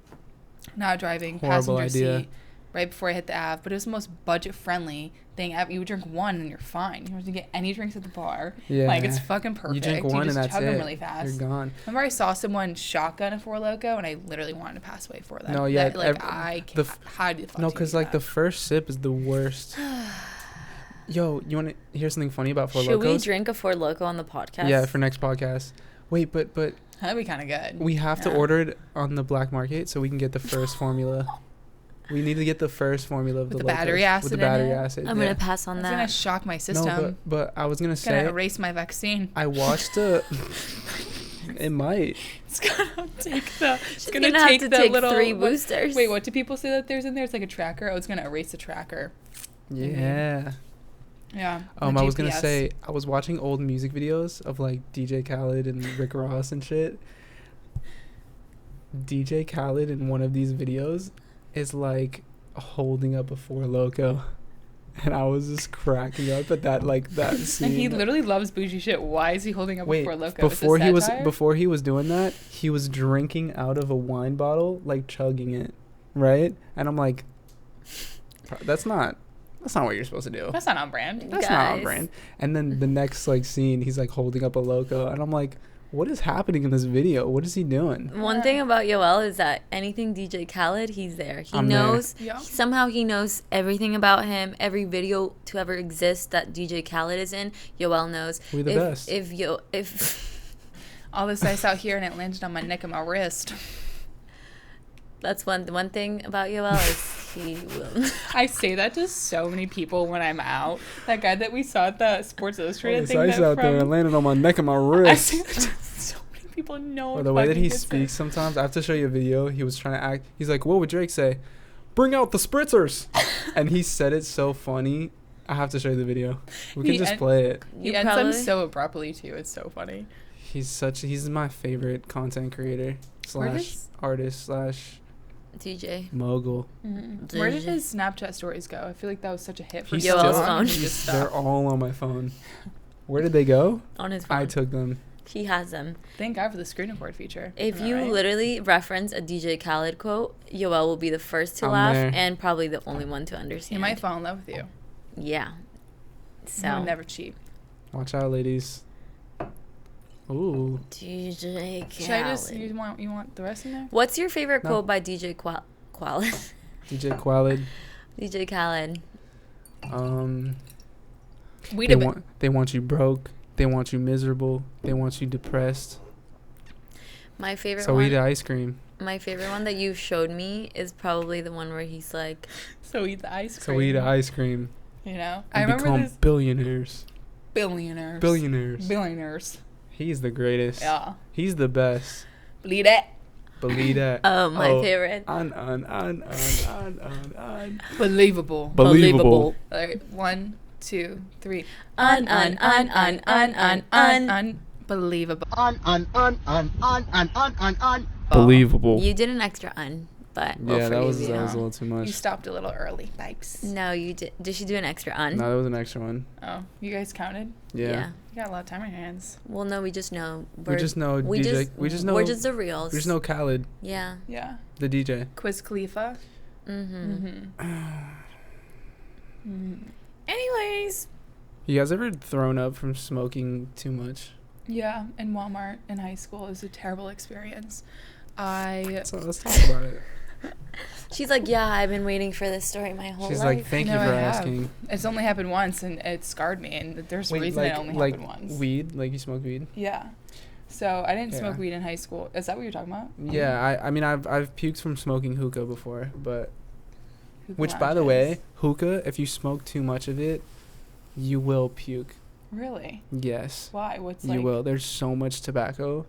Not driving, Horrible passenger idea. seat, right before I hit the Ave. But it was the most budget-friendly thing ever. You would drink one and you're fine. You don't have to get any drinks at the bar. Yeah. Like, it's fucking perfect. You drink one just and that's chug it. them really fast. You're gone. Remember I saw someone shotgun a Four Loko and I literally wanted to pass away for that. No, yeah, How did No, because like the first sip is the worst. Yo, you want to hear something funny about Four Should we Lokos? drink a Four Loco on the podcast? Yeah, for next podcast. Wait, but that'd be kind of good. we have to order it on the black market so we can get the first formula. We need to get the first formula of With the the battery Locos. acid With the in battery it? acid. I'm yeah. gonna pass on It's gonna that. shock my system. No, but I was gonna It's gonna say erase my vaccine. I watched a. It might. It's gonna take the. It's She's gonna have to take 3 boosters. Wait, what do people say that there's in there? It's like a tracker. Oh, it's gonna erase the tracker. Yeah. Yeah. I the was gonna GPS. say I was watching old music videos of like DJ Khaled and Rick Ross and shit. DJ Khaled in one of these videos is like holding up a Four Loko, and I was just cracking up at that scene. And he literally loves bougie shit. Why is he holding up a Four Loko? Before he was doing that, he was drinking out of a wine bottle, like chugging it, right? And I'm like, that's not what you're supposed to do. That's not on brand. That's not on brand. And then the next like scene, he's like holding up a Loko, and I'm like, what is happening in this video? What is he doing? One thing about Yoel is that anything DJ Khaled, he's there. He I'm there. knows. Yeah. Somehow he knows everything about him. Every video to ever exist that DJ Khaled is in, Yoel knows. We the best. If All this ice out here and it landed on my neck and my wrist. that's one thing about Yoel is he will. I say that to so many people when I'm out. That guy that we saw at the Sports Illustrated This thing. ice out there and landed on my neck and my I wrist. say that to so many people. No. Or the way that fucking he gets it. speaks sometimes. I have to show you a video. He was trying to act. He's like, what would Drake say? Bring out the spritzers. And he said it so funny. I have to show you the video. We can just play it. He You ends them probably- so abruptly too. It's so funny. He's my favorite content creator / artist / DJ. mogul. Mm-hmm. Where did his Snapchat stories go? I feel like that was such a hit for He's Yoel's still- phone. They're all on my phone. Where did they go? On his phone. I took them. He has them. Thank God for the screen record feature. If Am I you right? literally reference a DJ Khaled quote, Yoel will be the first to I'm laugh there. and probably the only one to He understand. might fall in love with you. Yeah. He So would never cheat. Watch out, ladies. Ooh. DJ Khaled. Should I just? You want the rest in there? What's your favorite No. quote by DJ Khaled? DJ Khaled. DJ Khaled. We They want you broke. They want you miserable. They want you depressed. My favorite So one. eat ice cream. My favorite one that you showed me is probably the one where he's like, So eat the ice cream. So eat ice cream. You know, And I remember become this billionaires. billionaires. Billionaires. He's the greatest. Yeah. He's the best. Believe it. Believe that. oh, my favorite. Un. Believable. Believable. All right, 1, 2, 3. Unbelievable. Unbelievable. Believable. You did an extra un. but we'll Yeah, that forgive was you. a little too You much. stopped a little early, babes. No, you did. Did she do an extra un? No, that was an extra one. Oh, you guys counted? Yeah. You got a lot of time on your hands. Well, no, we just know. We just know we DJ. Just, we just know. We're just the reals. We just know Khaled, Yeah. Yeah. the DJ. Quiz Khalifa. Anyways. You guys ever thrown up from smoking too much? Yeah, in Walmart in high school. It was a terrible experience. So let's talk about it. She's like, yeah, I've been waiting for this story my whole She's life. like, thank you No, for I have. asking. It's only happened once, and it scarred me, and there's a reason it only happened once. Weed? Like you smoke weed? Yeah. So I didn't smoke Yeah. weed in high school. Is that what you're talking about? Yeah, I mean I've puked from smoking hookah before, but Hookah which by the lounges. way, hookah, if you smoke too much of it, you will puke. Really? Yes. Why? What's You will. There's so much tobacco,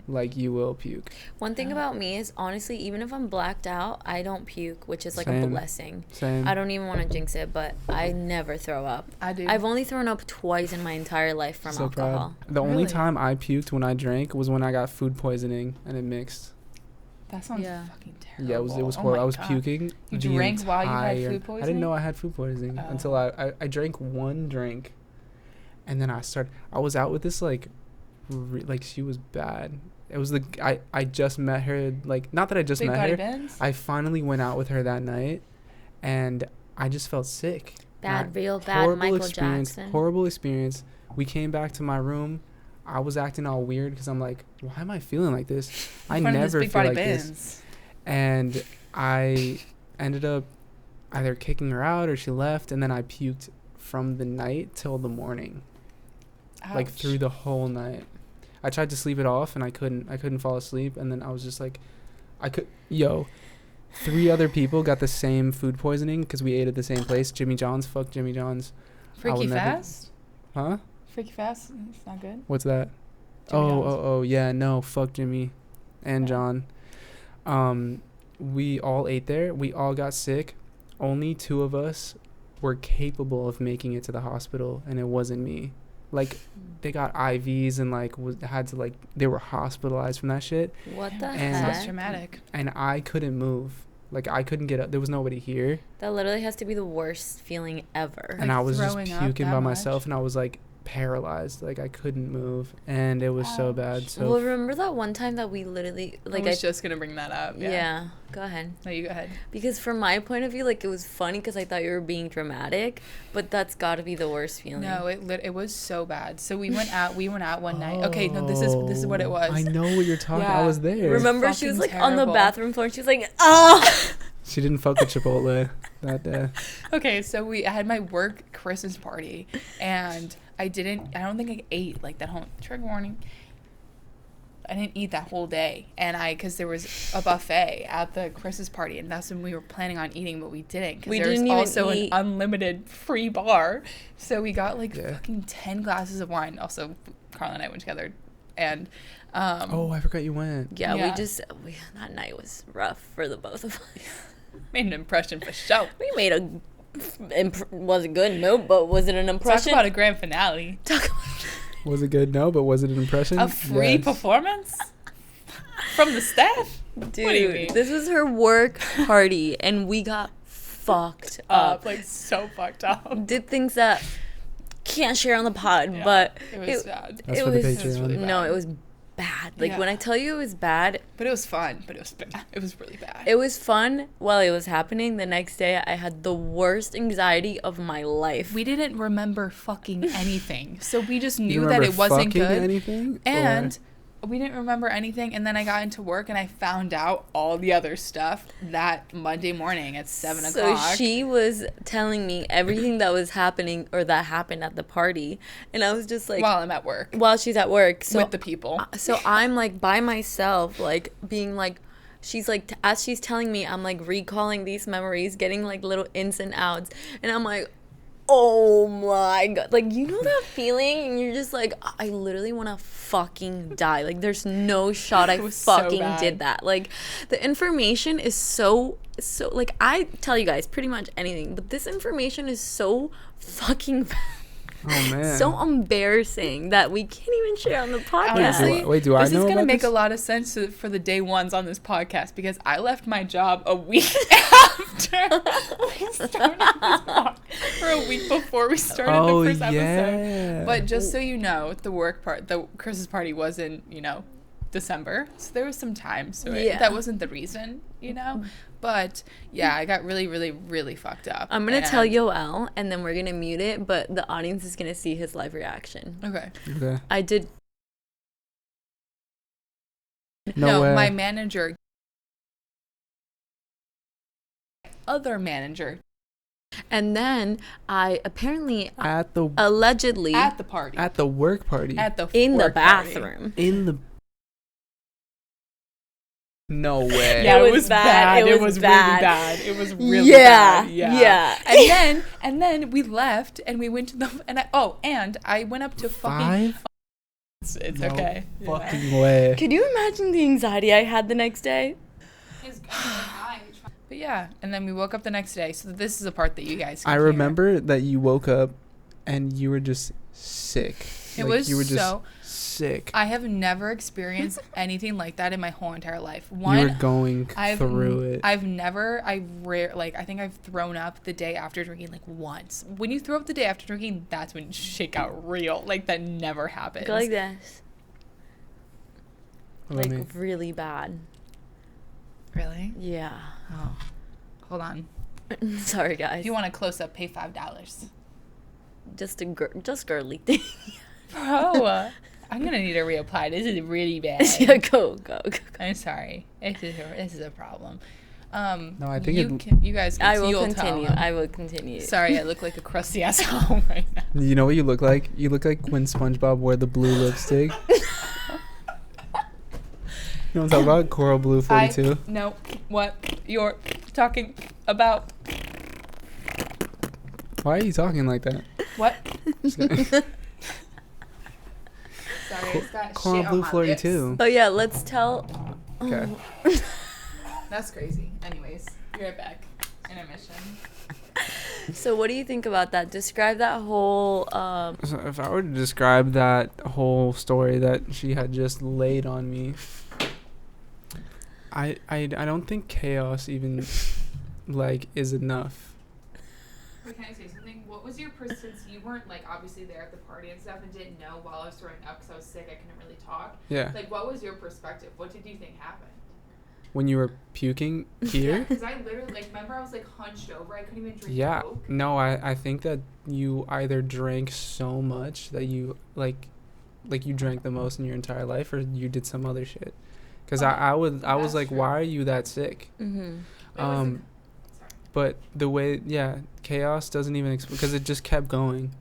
like you will puke. One thing about me is, honestly, even if I'm blacked out, I don't puke, which is like a Same. blessing. Same. I don't even want to jinx it, but I never throw up. I do. I've only thrown up twice in my entire life from So alcohol. proud. The only Really? time I puked when I drank was when I got food poisoning and it mixed. That sounds Yeah. fucking terrible. Yeah, it was Oh horrible. my I was God. puking. You the drank while you had entire- food I didn't poisoning? know I had food poisoning Oh. until I drank one drink, and then I was out with this like she was bad. It was I just met her, like, not that I just Big met body her. bends? I finally went out with her that night, and I just felt sick. Bad, That real bad horrible Michael experience, Jackson. Horrible experience. We came back to my room. I was acting all weird because I'm like, why am I feeling like this? I In front of this never big feel body like this. bends. And I ended up either kicking her out or she left, and then I puked from the night till the morning, like Ouch. through the whole night. I tried to sleep it off and I couldn't fall asleep, and then I was just like, 3 other people got the same food poisoning because we ate at the same place. Jimmy John's. Fuck Jimmy John's. Freaky never- Fast? Huh? Freaky Fast? It's not good. What's that? Jimmy John's. Oh, yeah, no, fuck Jimmy and John. We all ate there. We all got sick. Only 2 of us were capable of making it to the hospital, and it wasn't me. Like, they got IVs and they were hospitalized from that shit, What the And- Sounds heck? traumatic. and I couldn't move. Like, I couldn't get up. There was nobody here, That literally has to be the worst feeling ever. and Like, I was just throwing up puking that by much? myself, and I was like paralyzed. Like, I couldn't move, and it was so Ouch. bad. So Well, remember that one time that we literally, like, I was just going to bring that up. yeah, go ahead. No, you go ahead. Because from my point of view, like, it was funny because I thought you were being dramatic, but that's got to be the worst feeling. No, it was so bad. So we went out one night. Okay, no, this is what it was. I know what you're talking. Yeah. I was there. Remember, she was like Fucking on the terrible. bathroom floor and she was like, oh! She didn't fuck with Chipotle that day. Okay, so I had my work Christmas party, and I don't think I ate like that whole, trigger warning. I didn't eat that whole day, and because there was a buffet at the Christmas party, and that's when we were planning on eating, but we didn't because We there was didn't even also eat. an unlimited free bar. So we got like Yeah. fucking 10 glasses of wine. Also, Carla and I went together, and Oh, I forgot you went. Yeah, Yeah. that night was rough for the both of us. made an impression for sure. We made was it good? No, but was it an Talk impression? about a grand finale. Was it good? No, but was it an impression? A free Yes. performance from the staff. Dude, What do you mean? this was her work party, and we got fucked up. Like so fucked up. Did things that can't share on the pod, Yeah, but it was bad. That's it for the was Patreon. really no, bad. it was bad. Like when Yeah. I tell you it was bad, But it was fun. But it was bad. It was really bad. it was fun while it was happening. The next day, I had the worst anxiety of my life. We didn't remember fucking anything, so we just You knew that remember it wasn't fucking good. anything? And we didn't remember anything. And then I got into work and I found out all the other stuff that Monday morning at 7 So o'clock. she was telling me everything that was happening or that happened at the party, and I was just like, while I'm at work while she's at work, so with the people. so I'm like by myself, like being like, she's like, as she's telling me, I'm like recalling these memories, getting like little ins and outs, and I'm like, oh my god, like, you know that feeling, and you're just like, I literally want to fucking die. Like, there's no shot I It was so fucking bad. did that. Like, the information is so like, I tell you guys pretty much anything, but this information is so fucking bad. Oh man. So embarrassing that we can't even share on the podcast. Honestly, Wait, do I this know is gonna about make this? a lot of sense for the day ones on this podcast because I left my job a week after we started this podcast, or a week before we started Oh, the first episode. yeah. But just so you know, the Christmas party was in, December, so there was some time. So that wasn't the reason, But yeah, I got really, really, really fucked up. I'm gonna tell Yoel, and then we're gonna mute it, but the audience is gonna see his live reaction. Okay. I did. No way. My manager, other manager, And then I apparently At the allegedly at the party, at the work party. at the in the work party. bathroom. In the. No way. Yeah, It it was was bad. bad. It It was was bad. really bad. It was really Yeah, bad. yeah. And then we left and we went to the and I went up to fucking. 5? It's No okay. fucking way. Could you imagine the anxiety I had the next day? But yeah, and then we woke up the next day. So this is a part that you guys. Can I hear. remember that you woke up and you were just sick. It Like, was you were just so. sick. I have never experienced anything like that in my whole entire life. You were going through it. I think I've thrown up the day after drinking like once. When you throw up the day after drinking, that's when shit got real. Like that never happens. Go like this. What about me? Like really bad. Really? Yeah. Oh. Hold on. Sorry guys. If you want a close up, pay $5. Just girly thing. Bro, I'm gonna need to reapply. This is really bad. Yeah, go. I'm sorry. This is a problem. No, I think you guys can I will you'll tell continue. them. I will continue. Sorry, I look like a crusty asshole right now. You know what you look like? You look like when SpongeBob wore the blue lipstick. You know what I'm talking about? Coral Blue 42. I know what you're talking about. Why are you talking like that? What? Just kidding. Sorry, it's got Coral shit Blue on my 42. Oh yeah, let's tell. Okay. lips. That's crazy. Anyways, be right back. Intermission. So what do you think about that? Describe that whole. So if I were to describe that whole story that she had just laid on me, I don't think chaos even is enough. Wait, can I say something? What was your since you weren't obviously there at the party and stuff and didn't know while I was throwing up because I was sick, I couldn't really talk. Yeah. What was your perspective? What did you think happened? When you were puking here? Because I literally remember I was hunched over. I couldn't even drink Yeah. Coke. No, I think that you either drank so much that you you drank the most in your entire life, or you did some other shit. Because I was that's like, true. why are you that sick? Mm-hmm. Sorry. But the way, chaos doesn't even because it just kept going.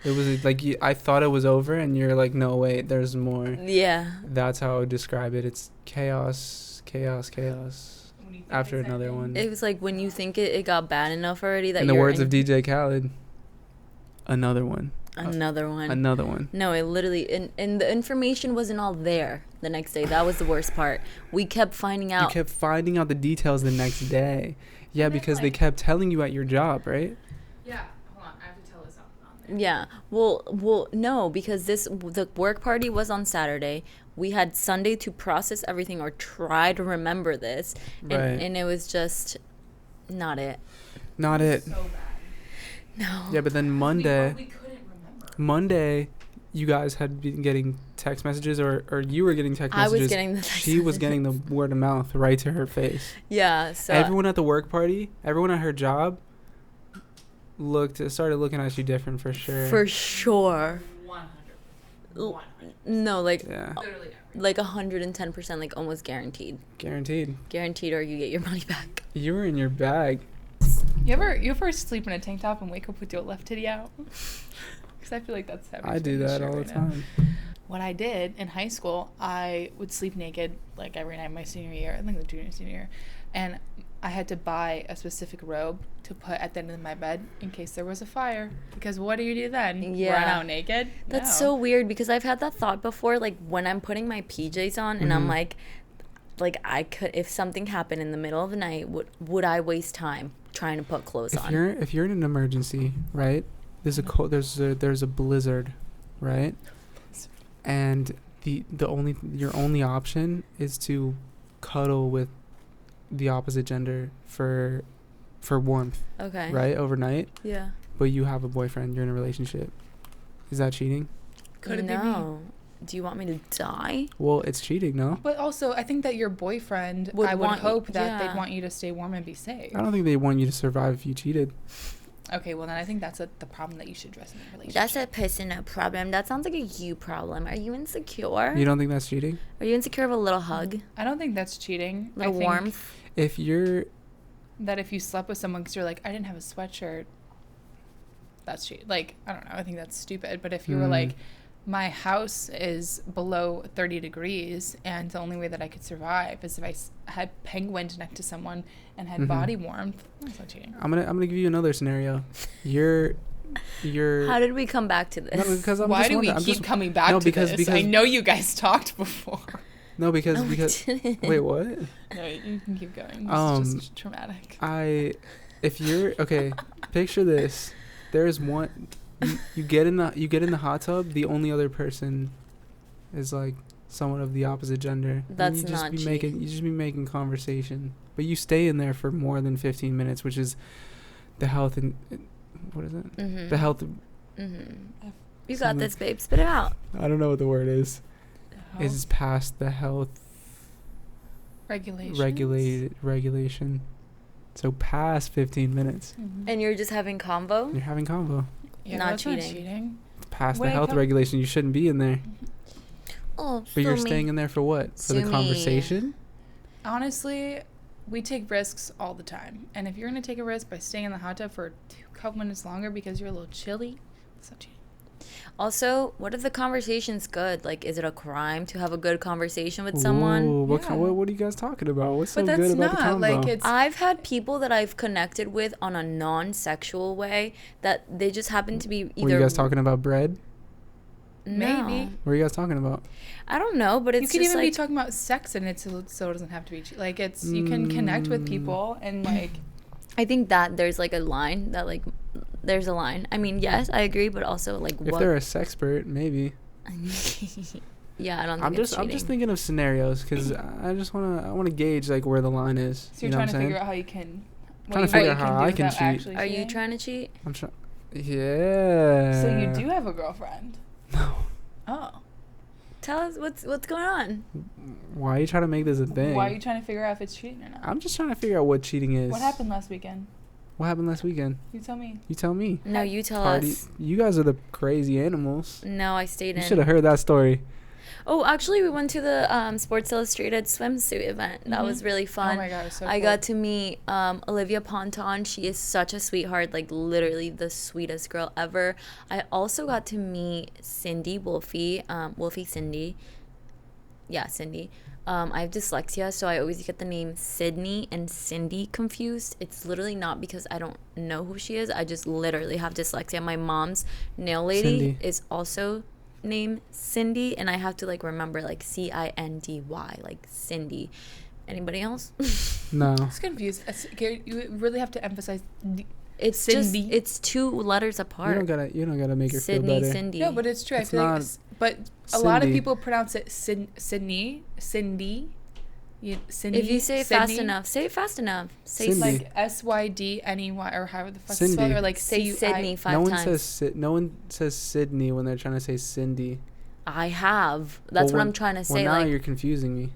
It was I thought it was over, and you're like, no, wait, there's more. Yeah. That's how I would describe it. It's chaos, chaos, chaos. When you think After it's another ending. one. It was like when you think it got bad enough already that In the you're words of DJ Khaled, another one. another one. Another one. No, it literally and the information wasn't all there the next day. That was the worst part. We kept finding out. You kept finding out the details the next day. Yeah, And then, because they kept telling you at your job, right? Yeah, hold on. I have to tell this on there. Yeah. Well, no, because the work party was on Saturday. We had Sunday to process everything or try to remember this, and, Right. and it was just not it. Not it. So bad. No. Yeah, but then Monday, We couldn't remember. Monday, you guys had been getting text messages, or you were getting text I messages. was getting the text She was getting the messages. word of mouth right to her face. Yeah. So Everyone at the work party, everyone at her job, started looking at you different for sure. for sure. 100. No, Yeah, Literally. 110%, almost guaranteed. guaranteed. Or you get your money back. You were in your bag. You ever sleep in a tank top and wake up with your left titty out? Because I feel like that's happening. I do that all the time. What I did in high school, I would sleep naked every night my senior year, I think the junior senior year, and I had to buy a specific robe to put at the end of my bed in case there was a fire. Because what do you do then? Yeah. Run out naked? That's No. so weird because I've had that thought before, when I'm putting my PJs on and I'm Mhm. I could, if something happened in the middle of the night, would I waste time trying to put clothes on? If you're in an emergency, right, there's a blizzard, right? And your only option is to cuddle with the opposite gender for warmth, Okay. right? Overnight. Yeah. But you have a boyfriend, you're in a relationship. Is that cheating? Could it be me? No. Do you want me to die? Well, it's cheating, no? But also, I think that your boyfriend, Would I would want- hope that yeah. they'd want you to stay warm and be safe. I don't think they want you to survive if you cheated. Okay, well then I think that's the problem that you should address in a relationship. That's a personal problem. That sounds like a you problem. Are you insecure? You don't think that's cheating? Are you insecure of a little hug? I don't think that's cheating. Little I think warmth? If you're that if you slept with someone because you're like, I didn't have a sweatshirt, that's cheat. Like, I don't know. I think that's stupid. But if you were like, my house is below 30 degrees and the only way that I could survive is if I had penguined next to someone and had body warmth, that's not cheating. I'm gonna give you another scenario. You're How did we come back to this? no, because I'm Why just do we wondering. keep coming back no, to because- this? because- I know you guys talked before. No, because No, we because didn't. wait, what? No, you can keep going. This is just traumatic. If you're okay, picture this. There's one. You get in the hot tub. The only other person is like someone of the opposite gender. And That's you just not be cheating. making. You just be making conversation, but you stay in there for more than 15 minutes, which is the health and what is it? Mm-hmm. The health. Mm-hmm. You got Something- this, babe. Spit it out. I don't know what the word is. Is past the health regulation. So past 15 minutes, And you're just having convo? you're having convo. Yeah, Not that's cheating. Past When the it health com- regulation, you shouldn't be in there. Oh, But you're sue me. staying in there for what? For the Sue me. conversation? Honestly, we take risks all the time. And if you're going to take a risk by staying in the hot tub for a couple minutes longer because you're a little chilly, it's not cheating. Also, what if the conversation's good? Like, is it a crime to have a good conversation with someone? Ooh, Yeah. what are you guys talking about? What's so But that's good about the not combo? like it's. I've had people that I've connected with on a non-sexual way that they just happen to be either. Were you guys talking about bread? No. Maybe. What are you guys talking about? I don't know, but it's You could just even like, be talking about sex and it so it doesn't have to be like it's you can connect with people and like I think that there's like a line that like there's a line. I mean, yes, I agree, but also like If what? they're a sexpert, maybe. Yeah, I don't think I'm it's just cheating. thinking of scenarios because I want to gauge like where the line is. so you're you know trying what to I'm saying? figure out how you can Trying to figure out how I do can without cheat. actually Are you cheating? trying to cheat? I'm trying. Yeah. So you do have a girlfriend? No. Oh. Tell us what's going on. Why are you trying to make this a thing? Why are you trying to figure out if it's cheating or not? I'm just trying to figure out what cheating is. What happened last weekend? What happened last weekend? You tell me. You tell me. No, you tell Party. us. You guys are the crazy animals. No, I stayed You in. should have heard that story. Oh, actually, we went to the Sports Illustrated swimsuit event. That was really fun. Oh my god, it was so I cool. got to meet Olivia Ponton. She is such a sweetheart, like literally the sweetest girl ever. I also got to meet Cindy Wolfie, Cindy. Yeah, Cindy. I have dyslexia, so I always get the name Sydney and Cindy confused. It's literally not because I don't know who she is. I just literally have dyslexia. My mom's nail lady Cindy. is also named Cindy, and I have to like remember like Cindy, like Cindy. Anybody else? No. It's confused. You really have to emphasize. It's Cindy. just it's two letters You apart. don't gotta make her feel Sydney, better. Cindy. No, but it's true. It's I feel like, not but a lot of Cindy. people pronounce it Sydney. Cindy. Cindy. If you say it fast Sydney. enough, say it fast enough. Say Cindy. Like SYDNEY or however the fuck it's spelled, Cindy. or like say CUI. Sydney five No one times. says Sydney when they're trying to say Cindy. I have. That's what I'm trying to say. Well, now Like you're confusing me.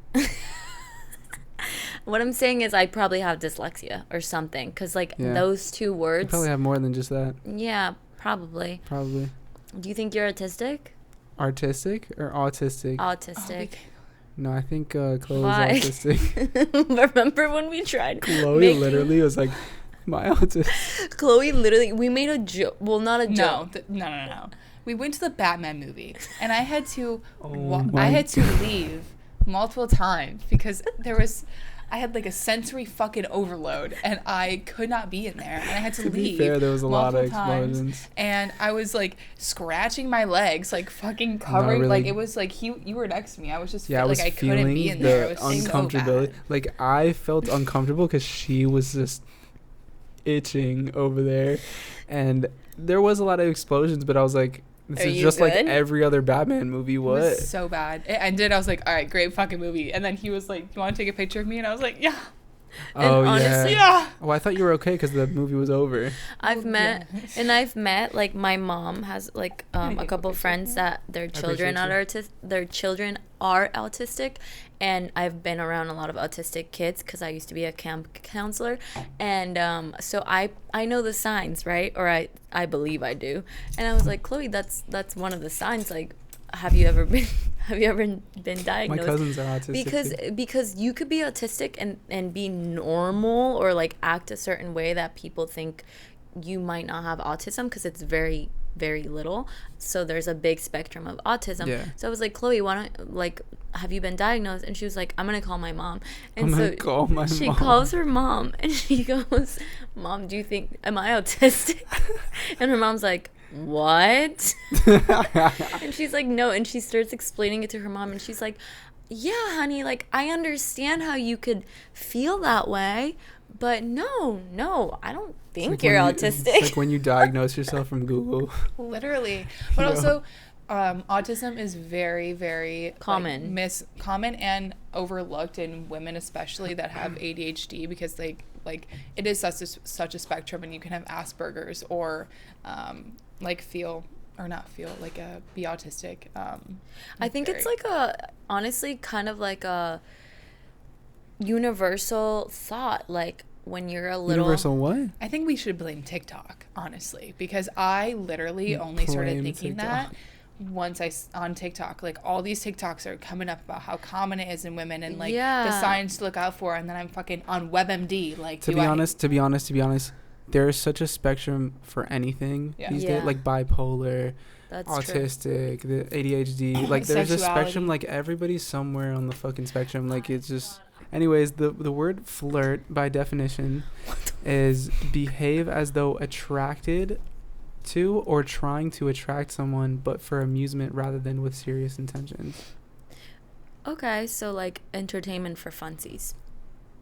what I'm saying is I probably have dyslexia or something because like Yeah. those two You words. probably have more than just that. Yeah, probably. Probably. Do you think you're autistic? Artistic or autistic? Autistic. No, I think Chloe's Why? autistic. Remember when we tried? Chloe making- literally was like, my autistic. Chloe literally. We made a joke. Well, not a joke. No. We went to the Batman movie, and I had to. Oh I my had to leave multiple times because I had like a sensory fucking overload, and I could not be in there, and I had to To leave. be fair, there was a lot of multiple times. explosions. And I was like scratching my legs, like fucking covering. really. Like it was like you were next to me. I was just Yeah, I like was I couldn't feeling be in there. It the was so uncomfortability. bad. Like I felt uncomfortable because she was just itching over there, and there was a lot of explosions, but I was like, this Are is you just like good? every other Batman movie. It What? was so bad. It ended. I was like, all right, great fucking movie. And then he was like, you want to take a picture of me? And I was like, yeah. And Oh honestly, yeah. Oh, I thought you were okay because the movie was over. I've met like my mom has like a couple of friends that their children are autistic, and I've been around a lot of autistic kids because I used to be a camp counselor, and so I know the signs, right? Or I believe I do. And I was like, Chloe, that's one of the signs. Like, have you ever been diagnosed? My cousins are autistic too. Because you could be autistic and be normal or like act a certain way that people think you might not have autism, because it's very, very little. So there's a big spectrum of autism. Yeah. So I was like, Chloe, why don't, like, have you been diagnosed? And she was like, I'm gonna call my mom. And I'm so gonna call my she mom. calls her mom and she goes, Mom, do you think, am I autistic? And her mom's like, what? And she's like, no. And she starts explaining it to her mom, and she's like, yeah, honey, like, I understand how you could feel that way, but no, I don't think Like you're when autistic. It's like when you diagnose yourself from Google. Literally. But also, autism is very, very Common. Common and overlooked in women, especially that have ADHD, because like it is such a spectrum, and you can have Asperger's or be autistic. I think it's like honestly kind of like a universal thought, like when you're a little Universal what? I think we should blame TikTok, honestly, because I literally only started Blame thinking TikTok. that once on TikTok. Like, all these TikToks are coming up about how common it is in women, and like Yeah. the signs to look out for, and then I'm fucking on WebMD. Like, To be honest, there is such a spectrum for anything these Yeah. days, like bipolar, that's autistic, the ADHD. Like, there's a Sexuality. spectrum. Like, everybody's somewhere on the fucking spectrum. Like, it's just. Anyways, the word flirt by definition is behave as though attracted to or trying to attract someone, but for amusement rather than with serious intentions. true. Okay, so like entertainment for funsies.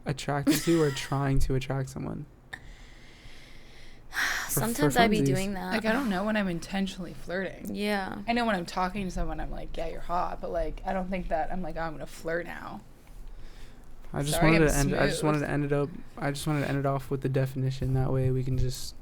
Attracted to or trying to attract someone. Sometimes for I be funsies. doing that. Like, I don't know when I'm intentionally flirting. Yeah. I know when I'm talking to someone, I'm like, yeah, you're hot, but like, I don't think that I'm like, oh, I'm gonna flirt now. I just Sorry, wanted I'm to end. I just smooth. wanted to end it off with the definition. That way we can just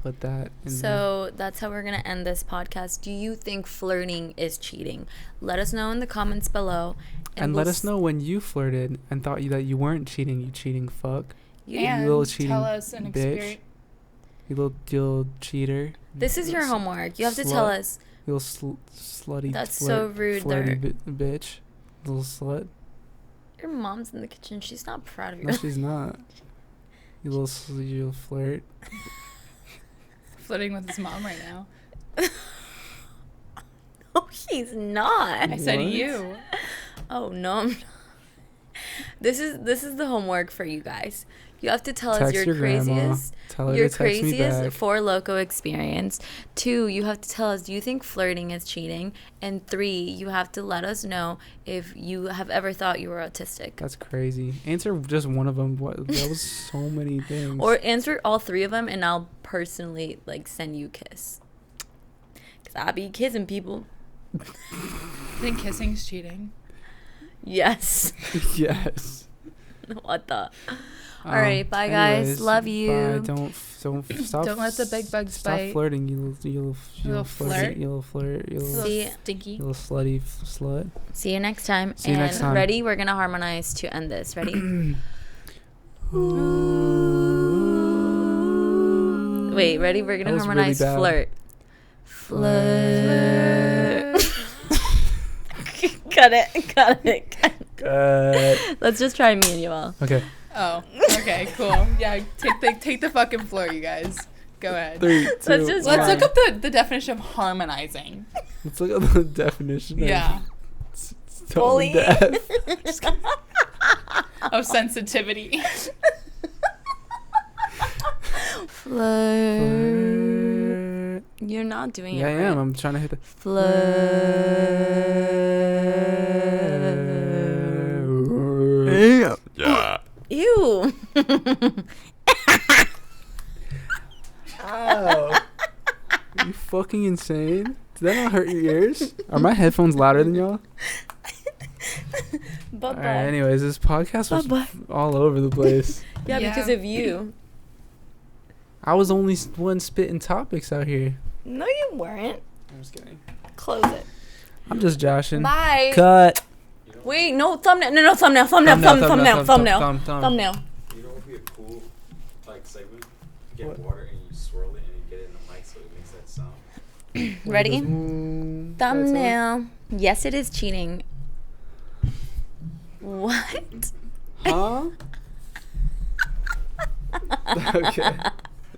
put that in. So that's how we're going to end this podcast. Do you think flirting is cheating? Let us know in the comments below. and we'll let us know when you flirted and thought that you weren't cheating. You cheating fuck. And little cheating tell us an bitch. experience. You little cheater. This is your homework. You have to tell us. You little slutty. That's so rude. Flirty bitch. Little slut. Your mom's in the kitchen. She's not proud of you. No, she's not. You little flirt. Flirting with his mom right now. No, he's not. I said What? you. Oh no, I'm not. This is the homework for you guys. You have to tell us Text your your grandma. craziest, Tell her your to text me craziest back. 4 Loko experience. 2, you have to tell us, do you think flirting is cheating? And 3, you have to let us know if you have ever thought you were autistic. That's crazy. Answer just one of them. What? That was so many things. Or answer all 3 of them, and I'll personally like send you a kiss. Cause I be kissing people. I think kissing's cheating. Yes. Yes. What the? All right, bye guys. anyways, Love you. Bye. Don't stop. Don't let the big bugs stop bite. flirting. You Little little flirt. You little flirt. You little, See, Stinky. you little slutty slut. see you next time. See you next time. Ready? We're gonna harmonize to end this. Ready? Wait, ready? We're gonna That was really harmonize bad. flirt. Flirt. Cut it. Let's just try me and Yoel. Okay. Oh, okay, cool. Yeah, take the fucking floor, you guys. Go ahead. 3, 2, just- Let's Fine. look up the definition of harmonizing. Let's look at the definition. Yeah. Tone Bully. deaf. Of sensitivity. Flirt. You're not doing Yeah, I it right. am. I'm trying to hit the. Flirt. Yeah. Ew. Ow. fucking insane? Did that not hurt your ears? Are my headphones louder than y'all? Bye-bye. All right, anyways, this podcast was all over the place. Yeah, because of you. I was only one spitting topics out here. No, you weren't. I'm just kidding. Close it. I'm just joshing. Bye. Cut. Wait, no, thumbnail. No, thumbnail. Thumbnail. Thumbnail. You know what would be a cool like segment? You get water and you swirl it and you get it in the mic so it makes that sound. Ready? That's Thumbnail. Yes, it is cheating. What? Huh? Okay.